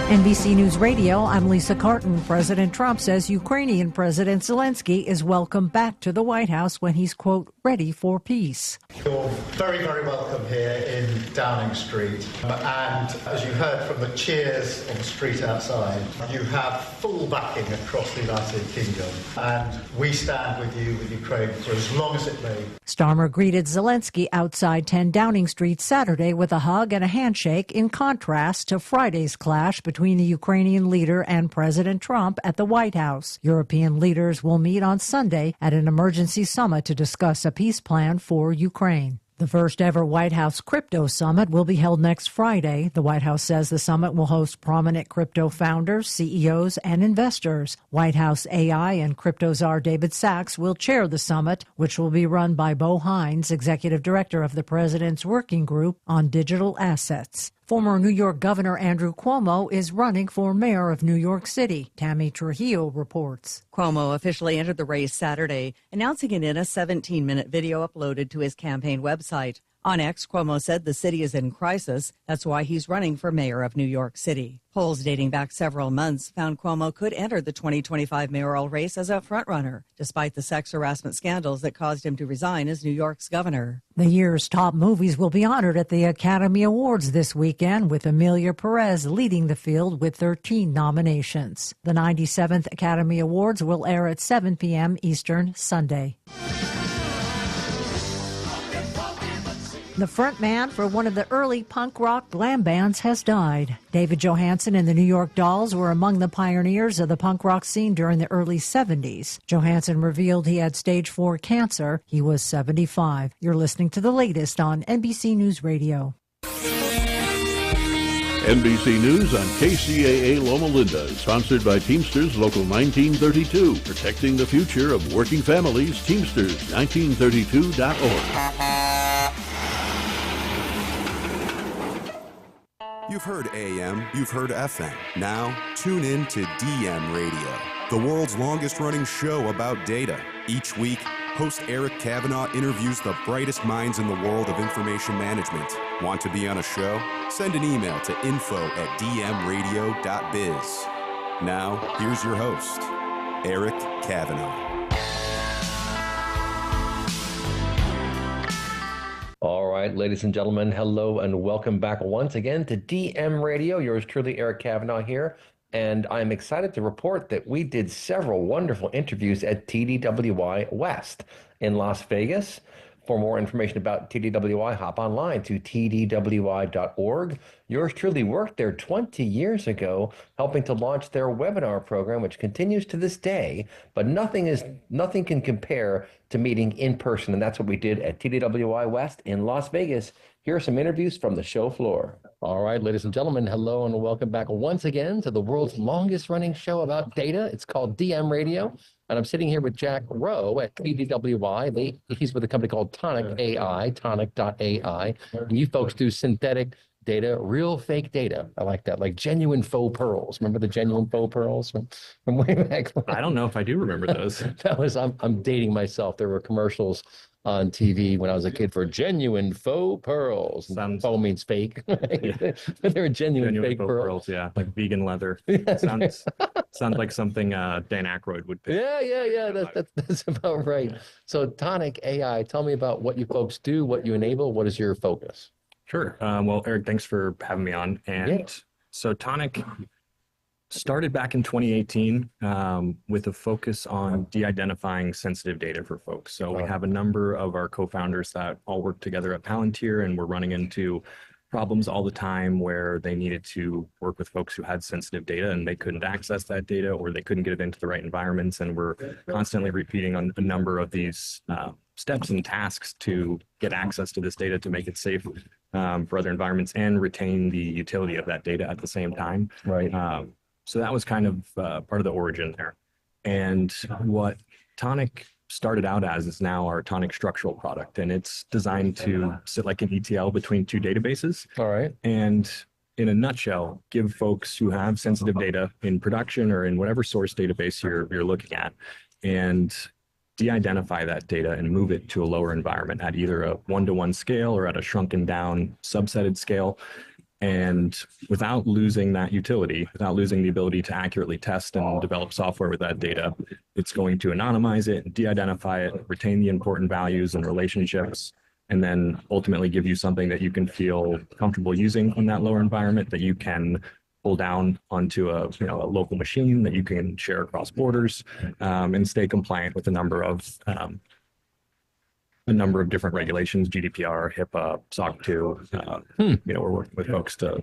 NBC News Radio, I'm Lisa Carton. President Trump says Ukrainian President Zelensky is welcome back to the White House when he's, quote, ready for peace. You're very, very welcome here in Downing Street. And as you heard from the cheers on the street outside, you have full backing across the United Kingdom. And we stand with you, with Ukraine, for as long as it may. Starmer greeted Zelensky outside 10 Downing Street Saturday with a hug and a handshake, in contrast to Friday's clash between the Ukrainian leader and President Trump at the White House. European leaders will meet on Sunday at an emergency summit to discuss a peace plan for Ukraine. The first ever White House Crypto Summit will be held next Friday. The White House says the summit will host prominent crypto founders, CEOs, and investors. White House AI and crypto czar David Sachs will chair the summit, which will be run by Bo Hines, executive director of the President's Working Group on Digital Assets. Former New York Governor Andrew Cuomo is running for mayor of New York City. Tammy Trujillo reports. Cuomo officially entered the race Saturday, announcing it in a 17-minute video uploaded to his campaign website. On X, Cuomo said the city is in crisis. That's why he's running for mayor of New York City. Polls dating back several months found Cuomo could enter the 2025 mayoral race as a frontrunner, despite the sex harassment scandals that caused him to resign as New York's governor. The year's top movies will be honored at the Academy Awards this weekend, with Emilia Perez leading the field with 13 nominations. The 97th Academy Awards will air at 7 p.m. Eastern Sunday. The frontman for one of the early punk rock glam bands has died. David Johansen and the New York Dolls were among the pioneers of the punk rock scene during the early 70s. Johansen revealed he had stage 4 cancer. He was 75. You're listening to the latest on NBC News Radio. NBC News on KCAA Loma Linda is sponsored by Teamsters Local 1932, protecting the future of working families. Teamsters1932.org. You've heard AM, you've heard FM. Now, tune in to DM Radio, the world's longest-running show about data. Each week, host Eric Kavanagh interviews the brightest minds in the world of information management. Want to be on a show? Send an email to info@dmradio.biz. Now, here's your host, Eric Kavanagh. All right, ladies and gentlemen, hello and welcome back once again to DM Radio. Yours truly, Eric Kavanagh here. And I'm excited to report that we did several wonderful interviews at TDWI West in Las Vegas. For more information about TDWI, hop online to tdwi.org. Yours truly worked there 20 years ago, helping to launch their webinar program, which continues to this day. But nothing can compare to meeting in person, and that's what we did at TDWI West in Las Vegas. Here are some interviews from the show floor. All right, ladies and gentlemen, hello and welcome back once again to the world's longest running show about data. It's called DM Radio. And I'm sitting here with Jack Rowe at TDWI. He's with a company called Tonic AI, tonic.ai. And you folks do synthetic data, real fake data. I like that, like genuine faux pearls. Remember the genuine faux pearls from way back? I don't know if I do remember those. I'm dating myself. There were commercials on TV when I was a kid for genuine faux pearls. Faux means fake. Right? But they were genuine fake faux pearls. Yeah, like vegan leather. Sounds like something Dan Aykroyd would pick. Yeah. That's about right. So Tonic AI, tell me about what you folks do, what you enable, what is your focus? Sure. Well, Eric, thanks for having me on. And so Tonic started back in 2018 with a focus on de-identifying sensitive data for folks. So we have a number of our co-founders that all work together at Palantir, and we're running into problems all the time where they needed to work with folks who had sensitive data and they couldn't access that data, or they couldn't get it into the right environments. And we're constantly repeating on a number of these steps and tasks to get access to this data to make it safe for other environments and retain the utility of that data at the same time. Right. So that was kind of part of the origin there. And what Tonic started out as is now our Tonic structural product, and it's designed to sit like an ETL between two databases. All right. And in a nutshell, give folks who have sensitive data in production or in whatever source database you're looking at, and de-identify that data and move it to a lower environment at either a one-to-one scale or at a shrunken down subsetted scale. And without losing that utility, without losing the ability to accurately test and develop software with that data, it's going to anonymize it, de-identify it, retain the important values and relationships, and then ultimately give you something that you can feel comfortable using in that lower environment, that you can pull down onto a local machine that you can share across borders, and stay compliant with a number of different regulations, GDPR, HIPAA, SOC 2. We're working with folks to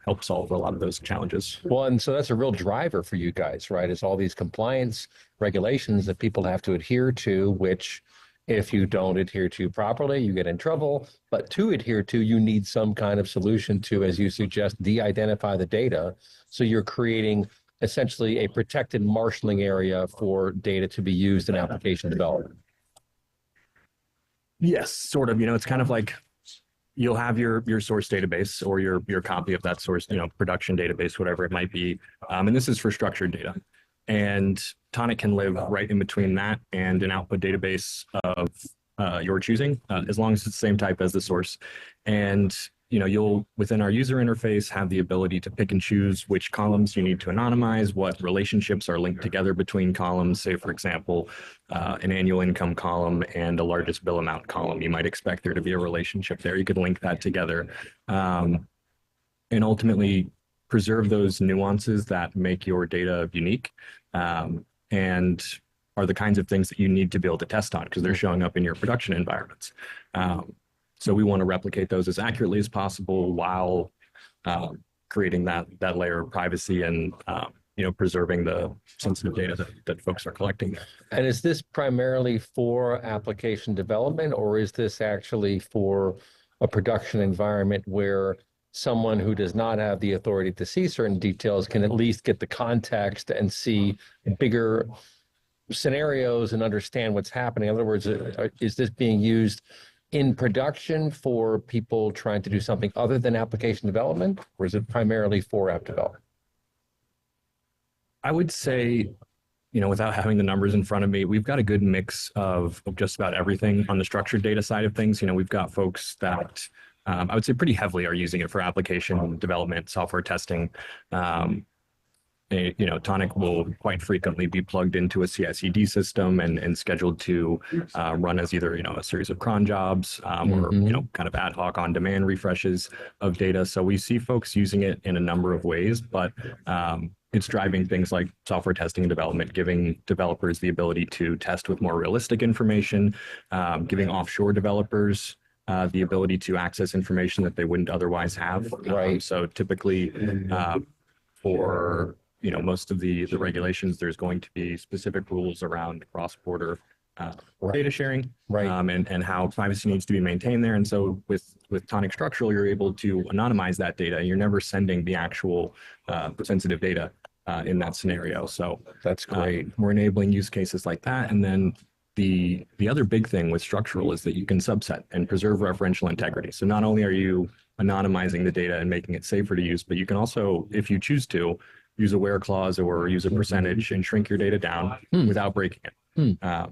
help solve a lot of those challenges. Well, and so that's a real driver for you guys, right? It's all these compliance regulations that people have to adhere to, which if you don't adhere to properly, you get in trouble. But to adhere to, you need some kind of solution to, as you suggest, de-identify the data. So you're creating essentially a protected marshaling area for data to be used in application development. Yes, sort of. It's kind of like you'll have your source database or your copy of that source, production database, whatever it might be. And this is for structured data. And Tonic can live right in between that and an output database of your choosing, as long as it's the same type as the source. And you'll, within our user interface, have the ability to pick and choose which columns you need to anonymize, what relationships are linked together between columns. Say, for example, an annual income column and a largest bill amount column. You might expect there to be a relationship there. You could link that together, and ultimately preserve those nuances that make your data unique, and are the kinds of things that you need to be able to test on, because they're showing up in your production environments. So we want to replicate those as accurately as possible while creating that layer of privacy and preserving the sensitive data that folks are collecting. And is this primarily for application development, or is this actually for a production environment where someone who does not have the authority to see certain details can at least get the context and see bigger scenarios and understand what's happening? In other words, is this being used in production for people trying to do something other than application development, or is it primarily for app development? I would say, without having the numbers in front of me, we've got a good mix of just about everything on the structured data side of things. We've got folks that I would say pretty heavily are using it for application development, software testing. Tonic will quite frequently be plugged into a CI/CD system and scheduled to run as either a series of cron jobs or kind of ad hoc on demand refreshes of data. So we see folks using it in a number of ways, but it's driving things like software testing and development, giving developers the ability to test with more realistic information, giving offshore developers the ability to access information that they wouldn't otherwise have. Right. So typically for most of the regulations, there's going to be specific rules around cross-border data sharing, and how privacy needs to be maintained there. And so with Tonic Structural, you're able to anonymize that data. You're never sending the actual sensitive data in that scenario. So that's great. We're enabling use cases like that. And then the other big thing with Structural is that you can subset and preserve referential integrity. So not only are you anonymizing the data and making it safer to use, but you can also, if you choose to, use a where clause or use a percentage and shrink your data down without breaking it.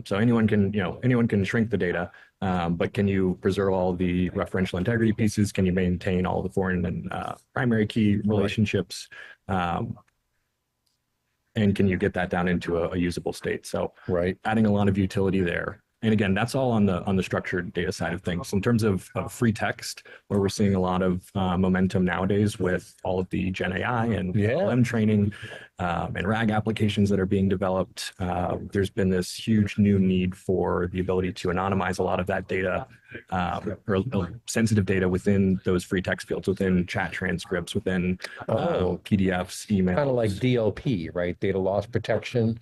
So anyone can shrink the data, but can you preserve all the referential integrity pieces? Can you maintain all the foreign and primary key relationships? And can you get that down into a usable state? So adding a lot of utility there. And again, that's all on the structured data side of things. In terms of free text, where we're seeing a lot of momentum nowadays with all of the Gen AI and LLM training and RAG applications that are being developed, there's been this huge new need for the ability to anonymize a lot of that data or sensitive data within those free text fields, within chat transcripts, within PDFs, emails. Kind of like DLP, right? Data loss protection.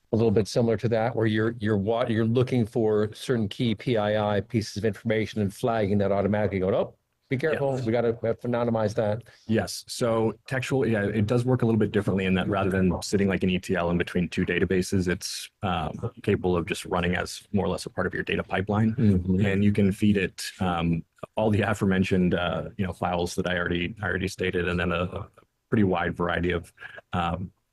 A little bit similar to that, where you're looking for certain key PII pieces of information and flagging that automatically, going, oh, be careful, we have to anonymize that. Yes, so textual, it does work a little bit differently in that rather than sitting like an ETL in between two databases, it's capable of just running as more or less a part of your data pipeline, and you can feed it all the aforementioned files that I already stated, and then a pretty wide variety of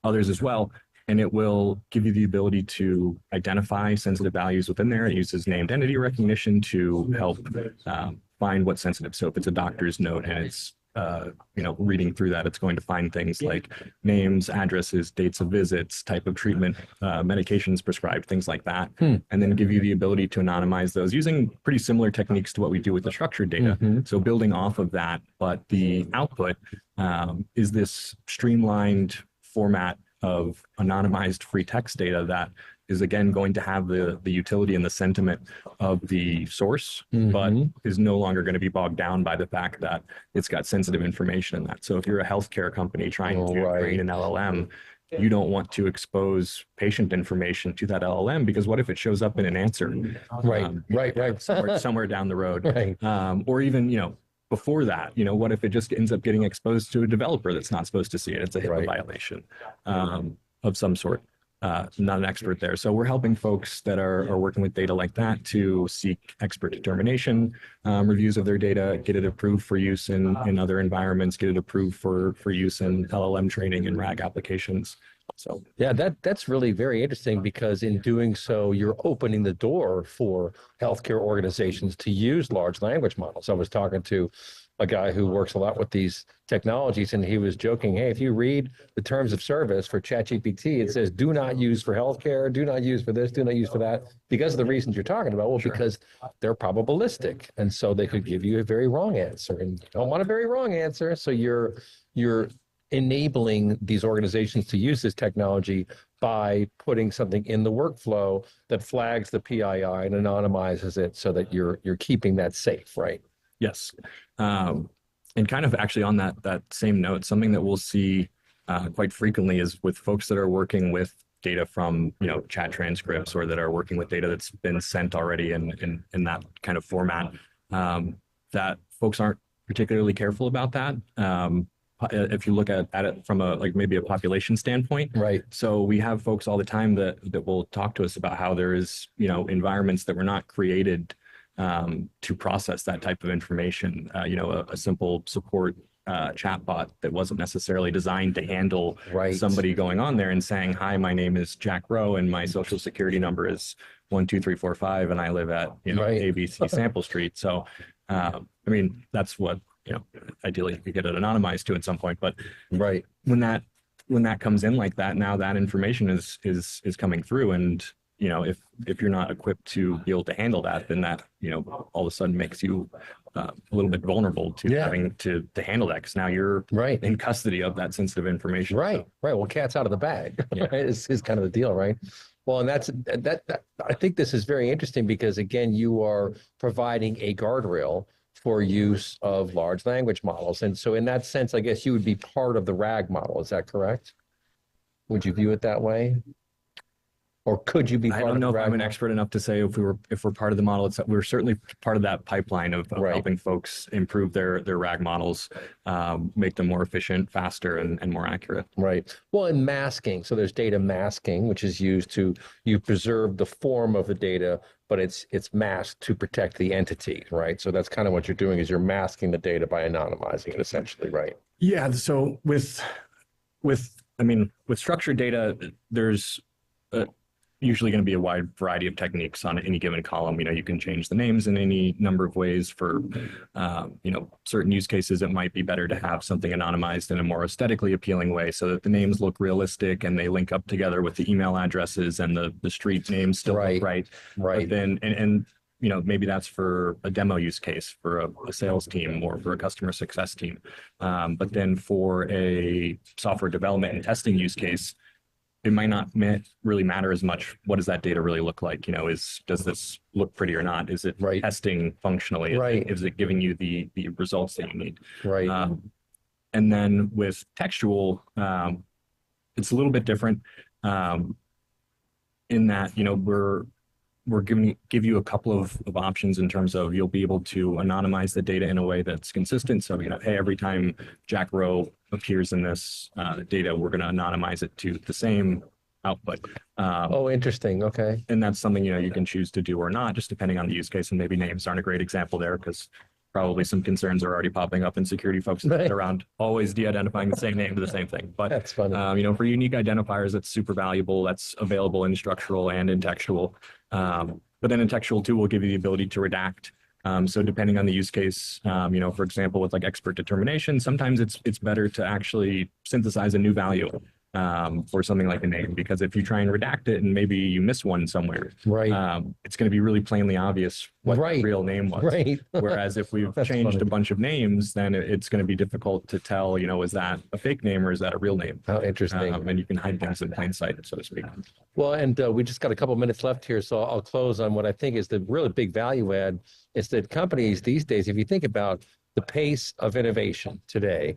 others as well. And it will give you the ability to identify sensitive values within there. It uses named entity recognition to help find what's sensitive. So if it's a doctor's note and it's reading through that, it's going to find things like names, addresses, dates of visits, type of treatment, medications prescribed, things like that, and then give you the ability to anonymize those using pretty similar techniques to what we do with the structured data. So building off of that, but the output is this streamlined format of anonymized free text data that is again going to have the utility and the sentiment of the source, but is no longer going to be bogged down by the fact that it's got sensitive information in that. So if you're a healthcare company trying to train an LLM, you don't want to expose patient information to that LLM, because what if it shows up in an answer? Somewhere down the road, or even before that, what if it just ends up getting exposed to a developer that's not supposed to see it? It's a HIPAA violation of some sort. Not an expert there. So we're helping folks that are working with data like that to seek expert determination, reviews of their data, get it approved for use in other environments, get it approved for use in LLM training and RAG applications. So yeah, that's really very interesting, because in doing so, you're opening the door for healthcare organizations to use large language models. I was talking to a guy who works a lot with these technologies, and he was joking, hey, if you read the terms of service for ChatGPT, it says do not use for healthcare, do not use for this, do not use for that, because of the reasons you're talking about. Well, because they're probabilistic, and so they could give you a very wrong answer, and you don't want a very wrong answer. So you're enabling these organizations to use this technology by putting something in the workflow that flags the PII and anonymizes it so that you're keeping that safe, right? Yes. And kind of actually on that same note, something that we'll see quite frequently is with folks that are working with data from chat transcripts, or that are working with data that's been sent already in that kind of format, that folks aren't particularly careful about that. If you look at it from maybe a population standpoint. Right. So we have folks all the time that will talk to us about how there is, environments that were not created to process that type of information. A simple support chatbot that wasn't necessarily designed to handle somebody going on there and saying, "Hi, my name is Jack Rowe, and my social security number is 12345, and I live at ABC Sample Street." So, that's what ideally you could get it anonymized to at some point. But when that comes in like that, now that information is coming through, and if you're not equipped to be able to handle that, then that all of a sudden makes you a little bit vulnerable to having to handle that, because now you're in custody of that sensitive information. Right. Well, cat's out of the bag. Right? is kind of the deal, right? Well, and that I think this is very interesting because, again, you are providing a guardrail for use of large language models. And so in that sense, I guess you would be part of the RAG model. Is that correct? Would you view it that way? Or could you be part of the RAG model? I don't know if I'm an expert enough to say if we're part of the model. We're certainly part of that pipeline of helping folks improve their RAG models, make them more efficient, faster, and more accurate. Right. Well, and masking. So there's data masking, which is used to preserve the form of the data, but it's masked to protect the entity, right? So that's kind of what you're doing, is you're masking the data by anonymizing it, essentially, right? Yeah. So with structured data, there's usually going to be a wide variety of techniques on any given column. You can change the names in any number of ways. For certain use cases, it might be better to have something anonymized in a more aesthetically appealing way, so that the names look realistic and they link up together with the email addresses, and the street names still look right. But then maybe that's for a demo use case for a sales team or for a customer success team. But then for a software development and testing use case, it might not really matter as much. What does that data really look like? Does this look pretty or not? Is it testing functionally? Is it giving you the results that you need? And then with textual, it's a little bit different in that we're give you a couple of options in terms of you'll be able to anonymize the data in a way that's consistent. So, hey, every time Jack Rowe appears in this data, we're going to anonymize it to the same output. Interesting. Okay. And that's something, you can choose to do or not, just depending on the use case. And maybe names aren't a great example there, because probably some concerns are already popping up in security folks around always de-identifying the same name to the same thing. But that's funny. For unique identifiers, that's super valuable. That's available in structural and in textual. But then in textual too, we'll give you the ability to redact. So depending on the use case, for example, with like expert determination, sometimes it's better to actually synthesize a new value for something like a name, because if you try and redact it and maybe you miss one somewhere, it's going to be really plainly obvious what the real name was. Whereas if we've changed a bunch of names, then it's going to be difficult to tell, is that a fake name or is that a real name? How interesting. And you can hide things in plain sight, so to speak. Well, and we just got a couple minutes left here, so I'll close on what I think is the really big value add, is that companies these days, if you think about the pace of innovation today,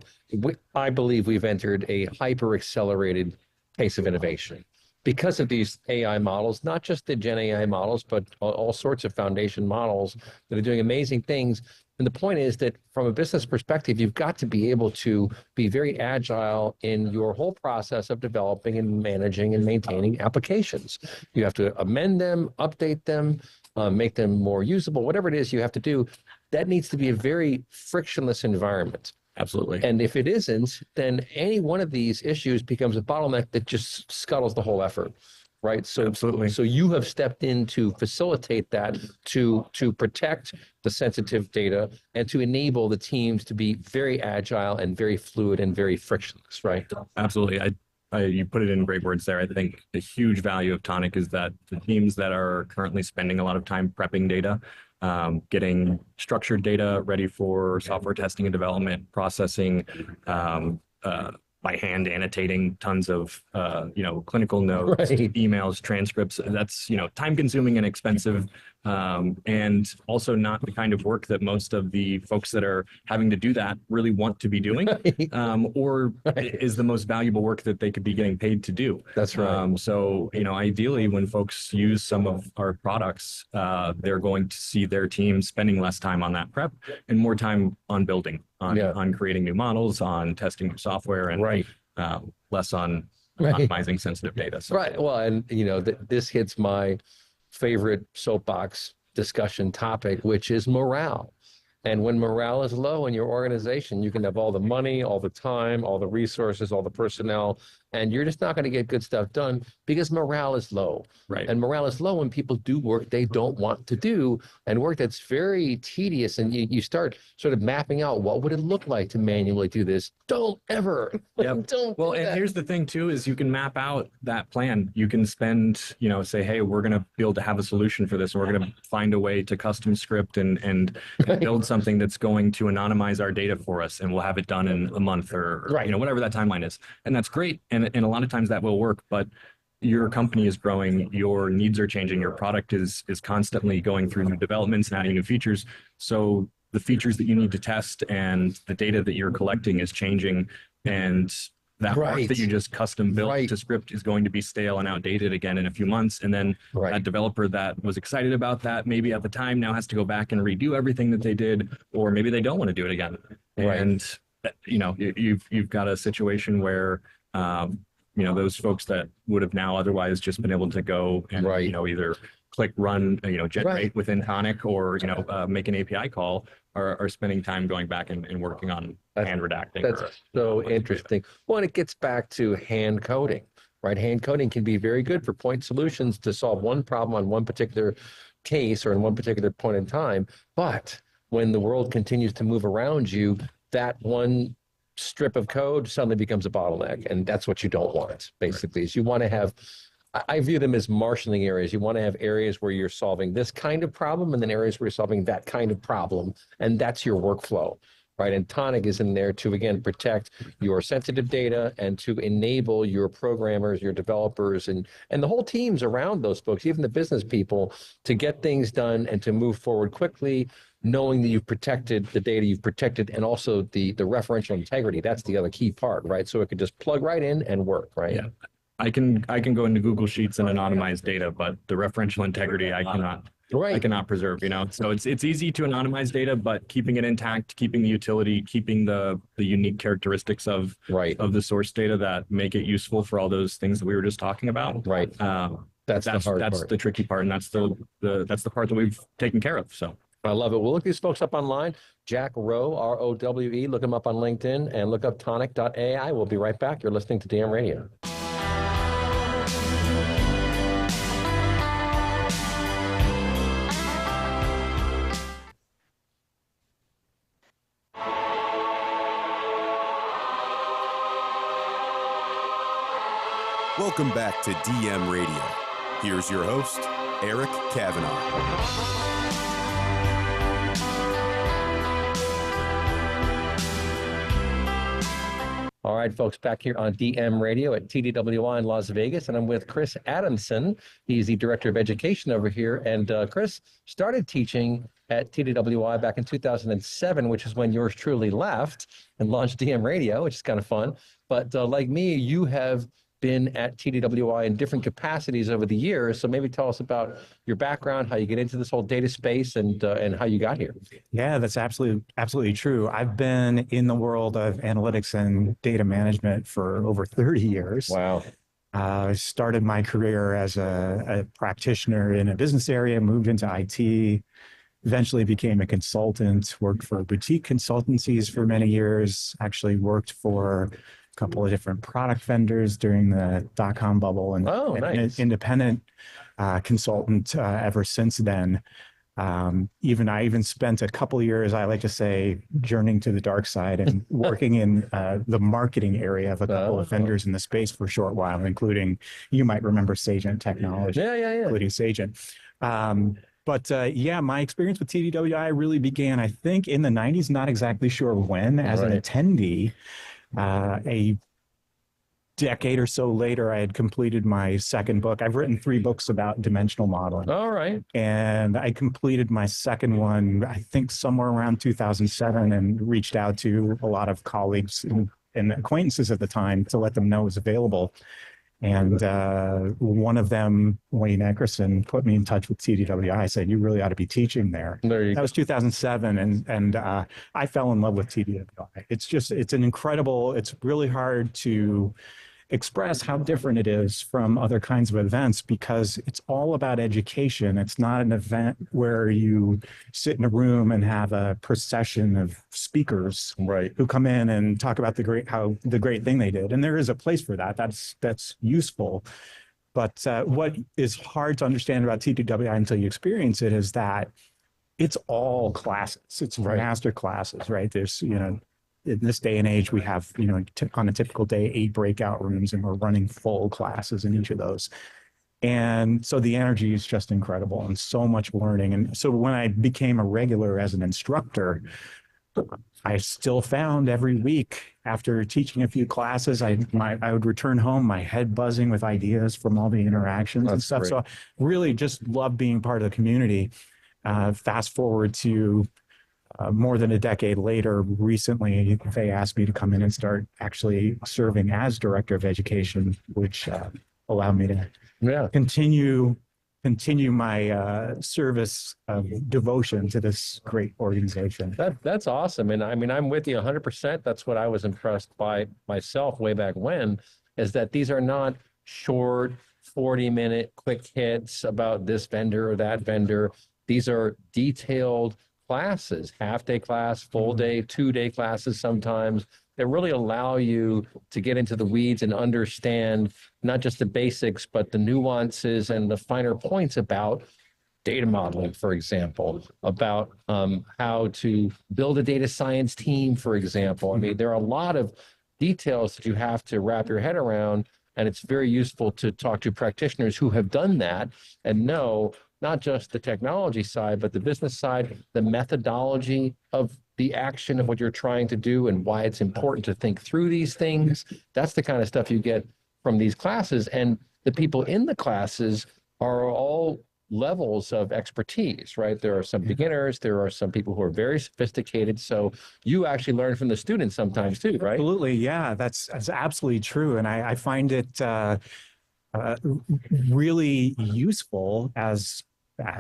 I believe we've entered a hyper-accelerated pace of innovation because of these AI models, not just the Gen AI models, but all sorts of foundation models that are doing amazing things. And the point is that from a business perspective, you've got to be able to be very agile in your whole process of developing and managing and maintaining applications. You have to amend them, update them, make them more usable, whatever it is you have to do. That needs to be a very frictionless environment. Absolutely. And if it isn't, then any one of these issues becomes a bottleneck that just scuttles the whole effort, right? So, absolutely. So you have stepped in to facilitate that, to protect the sensitive data, and to enable the teams to be very agile and very fluid and very frictionless, right? Absolutely. You put it in great words there. I think the huge value of Tonic is that the teams that are currently spending a lot of time prepping data, getting structured data ready for software testing and development, processing, by hand annotating tons of, clinical notes, emails, transcripts. That's, time consuming and expensive, and also not the kind of work that most of the folks that are having to do that really want to be doing, or is the most valuable work that they could be getting paid to do. That's right. So, ideally when folks use some of our products, they're going to see their team spending less time on that prep and more time on building, on creating new models, on testing new software, and less on optimizing sensitive data. So. Right. Well, and this hits my favorite soapbox discussion topic, which is morale. And when morale is low in your organization, you can have all the money, all the time, all the resources, all the personnel, and you're just not going to get good stuff done because morale is low. Right. And morale is low when people do work they don't want to do and work that's very tedious. And you start sort of mapping out what would it look like to manually do this. Don't ever. Yep. Don't. Well, do and that. here's the thing too, is you can map out that plan. You can spend, say, hey, we're going to be able to have a solution for this. And we're going to find a way to custom script and build something that's going to anonymize our data for us. And we'll have it done in a month or whatever that timeline is. And that's great. And a lot of times that will work, but your company is growing, your needs are changing, your product is constantly going through new developments and adding new features. So the features that you need to test and the data that you're collecting is changing, and that work that you just custom built to script is going to be stale and outdated again in a few months. And then that developer that was excited about that maybe at the time now has to go back and redo everything that they did, or maybe they don't want to do it again. And you've got a situation where those folks that would have now otherwise just been able to go and either click run generate within Tonic or make an API call are spending time going back and working on hand redacting. That's so interesting. Well, and it gets back to hand coding, right? Hand coding can be very good for point solutions to solve one problem on one particular case or in one particular point in time. But when the world continues to move around you, that one strip of code suddenly becomes a bottleneck, and that's what you don't want. Basically, is you want to have. I view them as marshaling areas. You want to have areas where you're solving this kind of problem, and then areas where you're solving that kind of problem, and that's your workflow, right? And Tonic is in there to again protect your sensitive data and to enable your programmers, your developers, and the whole teams around those folks, even the business people, to get things done and to move forward quickly, knowing that you've protected the data you've protected, and also the referential integrity. That's the other key part, right? So it could just plug right in and work, right? Yeah. I can go into Google Sheets and anonymize data, but the referential integrity I cannot preserve, So it's easy to anonymize data, but keeping it intact, keeping the utility, keeping the unique characteristics of the source data that make it useful for all those things that we were just talking about. Right. That's the hard part. The tricky part, and that's the part that we've taken care of. So I love it. We'll look these folks up online. Jack Rowe, R-O-W-E. Look him up on LinkedIn and look up tonic.ai. We'll be right back. You're listening to DM Radio. Welcome back to DM Radio. Here's your host, Eric Kavanaugh. All right, folks, back here on DM Radio at TDWI in Las Vegas, and I'm with Chris Adamson. He's the Director of Education over here, and Chris started teaching at TDWI back in 2007, which is when yours truly left and launched DM Radio, which is kind of fun. But like me, you have been at TDWI in different capacities over the years. So maybe tell us about your background, how you get into this whole data space, and how you got here. Yeah, that's absolutely true. I've been in the world of analytics and data management for over 30 years. Wow. I started my career as a practitioner in a business area, moved into IT, eventually became a consultant, worked for boutique consultancies for many years, actually worked for a couple of different product vendors during the dot-com bubble, and an independent consultant ever since then. I even spent a couple of years, I like to say, journeying to the dark side and working in the marketing area of a couple of vendors in the space for a short while, including, you might remember, Sagent Technology, including Sagent. But my experience with TDWI really began, I think, in the 90s, not exactly sure when, as an attendee. A decade or so later, I had completed my second book. I've written 3 books about dimensional modeling. All right. And I completed my second one, I think, somewhere around 2007, and reached out to a lot of colleagues and acquaintances at the time to let them know it was available. And one of them, Wayne Eckerson, put me in touch with TDWI. I said, you really ought to be teaching there. That was 2007, and I fell in love with TDWI. It's really hard to express how different it is from other kinds of events because it's all about education. It's not an event where you sit in a room and have a procession of speakers who come in and talk about the great thing they did. And there is a place for that. That's useful. But what is hard to understand about TDWI until you experience it is that it's all classes. It's master classes, right? There's, in this day and age, we have, on a typical day, 8 breakout rooms, and we're running full classes in each of those. And so the energy is just incredible and so much learning. And so when I became a regular as an instructor, I still found every week after teaching a few classes, I would return home, my head buzzing with ideas from all the interactions and stuff. Great. So I really just love being part of the community. Fast forward to more than a decade later, recently they asked me to come in and start actually serving as director of education, which allowed me to continue my service devotion to this great organization. That's awesome. And I mean, I'm with you 100%. That's what I was impressed by myself way back when, is that these are not short 40-minute quick hits about this vendor or that vendor. These are detailed classes, half-day class, full-day, 2-day classes sometimes, that really allow you to get into the weeds and understand not just the basics, but the nuances and the finer points about data modeling, for example, about how to build a data science team, for example. I mean, there are a lot of details that you have to wrap your head around, and it's very useful to talk to practitioners who have done that and know not just the technology side, but the business side, the methodology of the action of what you're trying to do and why it's important to think through these things. That's the kind of stuff you get from these classes. And the people in the classes are all levels of expertise, right? There are some beginners, there are some people who are very sophisticated. So you actually learn from the students sometimes too, right? Absolutely, yeah, that's absolutely true. And I find it really useful as an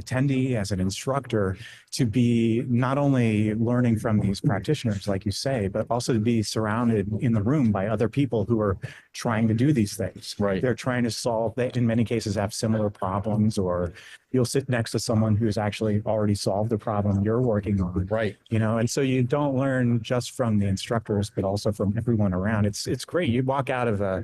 attendee, as an instructor, to be not only learning from these practitioners, like you say, but also to be surrounded in the room by other people who are trying to do these things. Right. They're trying to solve, they in many cases have similar problems, or you'll sit next to someone who's actually already solved the problem you're working on. Right. And so you don't learn just from the instructors, but also from everyone around. It's great. You walk out of a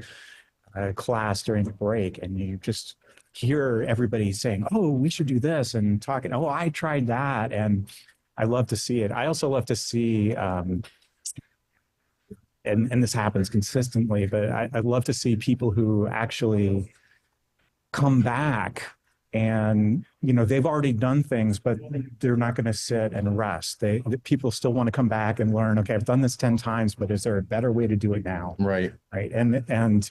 class during the break and you just hear everybody saying, oh, we should do this, and talking, oh, I tried that. And I love to see it. I also love to see, and this happens consistently, but I love to see people who actually come back and, they've already done things, but they're not going to sit and rest. The people still want to come back and learn, okay, I've done this 10 times, but is there a better way to do it now? Right. Right. And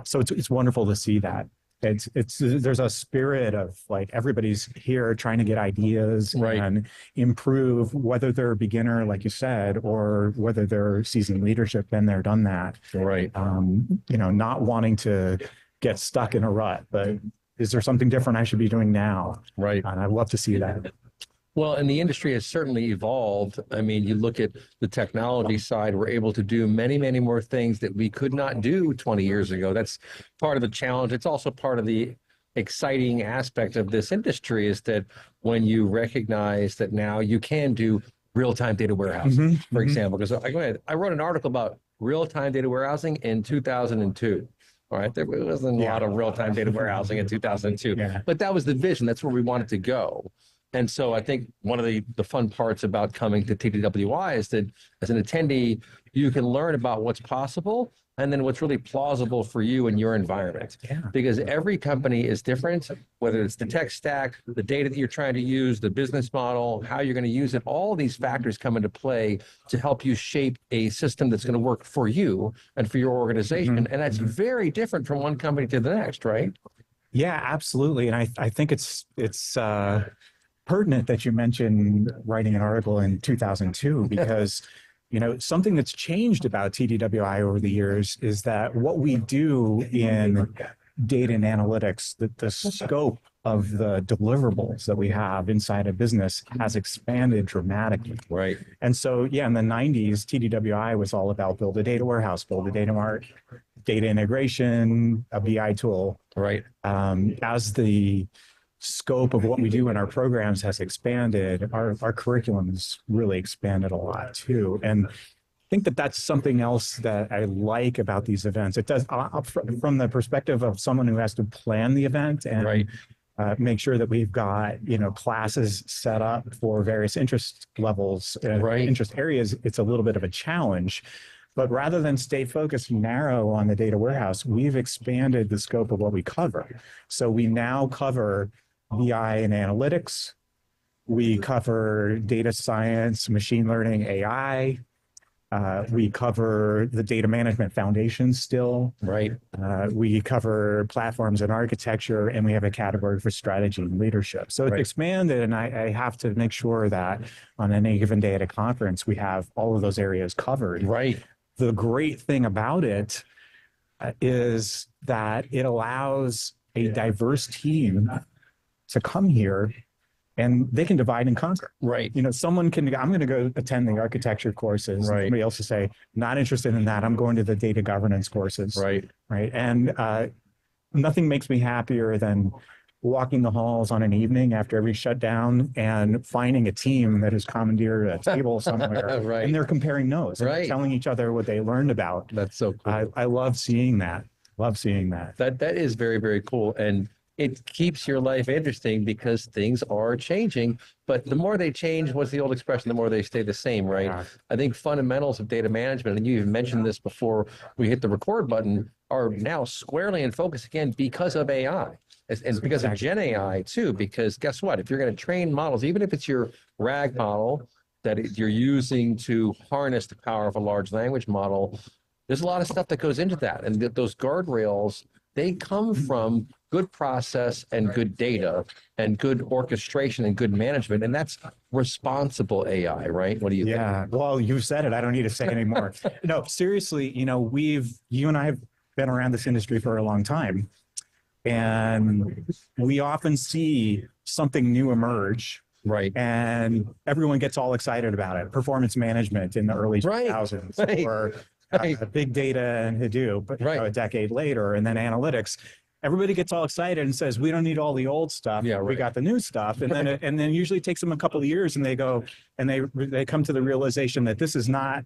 so it's wonderful to see that. There's a spirit of like everybody's here trying to get ideas and improve, whether they're a beginner, like you said, or whether they're seasoned leadership, been there, done that. Right. Not wanting to get stuck in a rut, but is there something different I should be doing now? Right. And I love to see that. Well, and the industry has certainly evolved. I mean, you look at the technology side, we're able to do many, many more things that we could not do 20 years ago. That's part of the challenge. It's also part of the exciting aspect of this industry, is that when you recognize that now you can do real-time data warehousing, for example, because I wrote an article about real-time data warehousing in 2002. All right, there wasn't a lot of real-time data warehousing in 2002, but that was the vision. That's where we wanted to go. And so I think one of the fun parts about coming to TDWI is that as an attendee, you can learn about what's possible and then what's really plausible for you and your environment. Yeah. Because every company is different, whether it's the tech stack, the data that you're trying to use, the business model, how you're going to use it, all these factors come into play to help you shape a system that's going to work for you and for your organization. And that's very different from one company to the next, right? Yeah, absolutely. And I think it's pertinent that you mentioned writing an article in 2002, because something that's changed about TDWI over the years is that what we do in data and analytics, the scope of the deliverables that we have inside a business has expanded dramatically. Right. And so, in the 90s, TDWI was all about build a data warehouse, build a data mart, data integration, a BI tool. Right. As the scope of what we do in our programs has expanded, our curriculum has really expanded a lot too. And I think that that's something else that I like about these events. It does, from the perspective of someone who has to plan the event and make sure that we've got, classes set up for various interest levels, interest areas, it's a little bit of a challenge. But rather than stay focused narrow on the data warehouse, we've expanded the scope of what we cover. So we now cover BI and analytics. We cover data science, machine learning, AI. We cover the data management foundation still. Right. We cover platforms and architecture, and we have a category for strategy and leadership. So it's expanded, and I have to make sure that on any given day at a conference, we have all of those areas covered. Right. The great thing about it is that it allows a diverse team to come here and they can divide and conquer. Right. Someone can, I'm going to go attend the architecture courses. Right. Somebody else will say, not interested in that. I'm going to the data governance courses. Right. Right. And nothing makes me happier than walking the halls on an evening after every shutdown and finding a team that has commandeered a table somewhere. And they're comparing notes. And telling each other what they learned about. That's so cool. I love seeing that. That is very, very cool. And it keeps your life interesting because things are changing. But the more they change, what's the old expression? The more they stay the same, right? Yeah. I think fundamentals of data management, and you even mentioned this before we hit the record button, are now squarely in focus again because of AI. And because of Gen AI too, because guess what? If you're going to train models, even if it's your RAG model that you're using to harness the power of a large language model, there's a lot of stuff that goes into that. And those guardrails, they come from good process and good data and good orchestration and good management. And that's responsible AI, right? What do you think? Yeah, well, you said it. I don't need to say anymore. No, seriously, you and I have been around this industry for a long time. And we often see something new emerge. Right. And everyone gets all excited about it. Performance management in the early 2000s or big data and Hadoop, but a decade later, and then analytics. Everybody gets all excited and says, we don't need all the old stuff. Yeah, we got the new stuff. And then and then usually it takes them a couple of years and they go and they come to the realization that this is not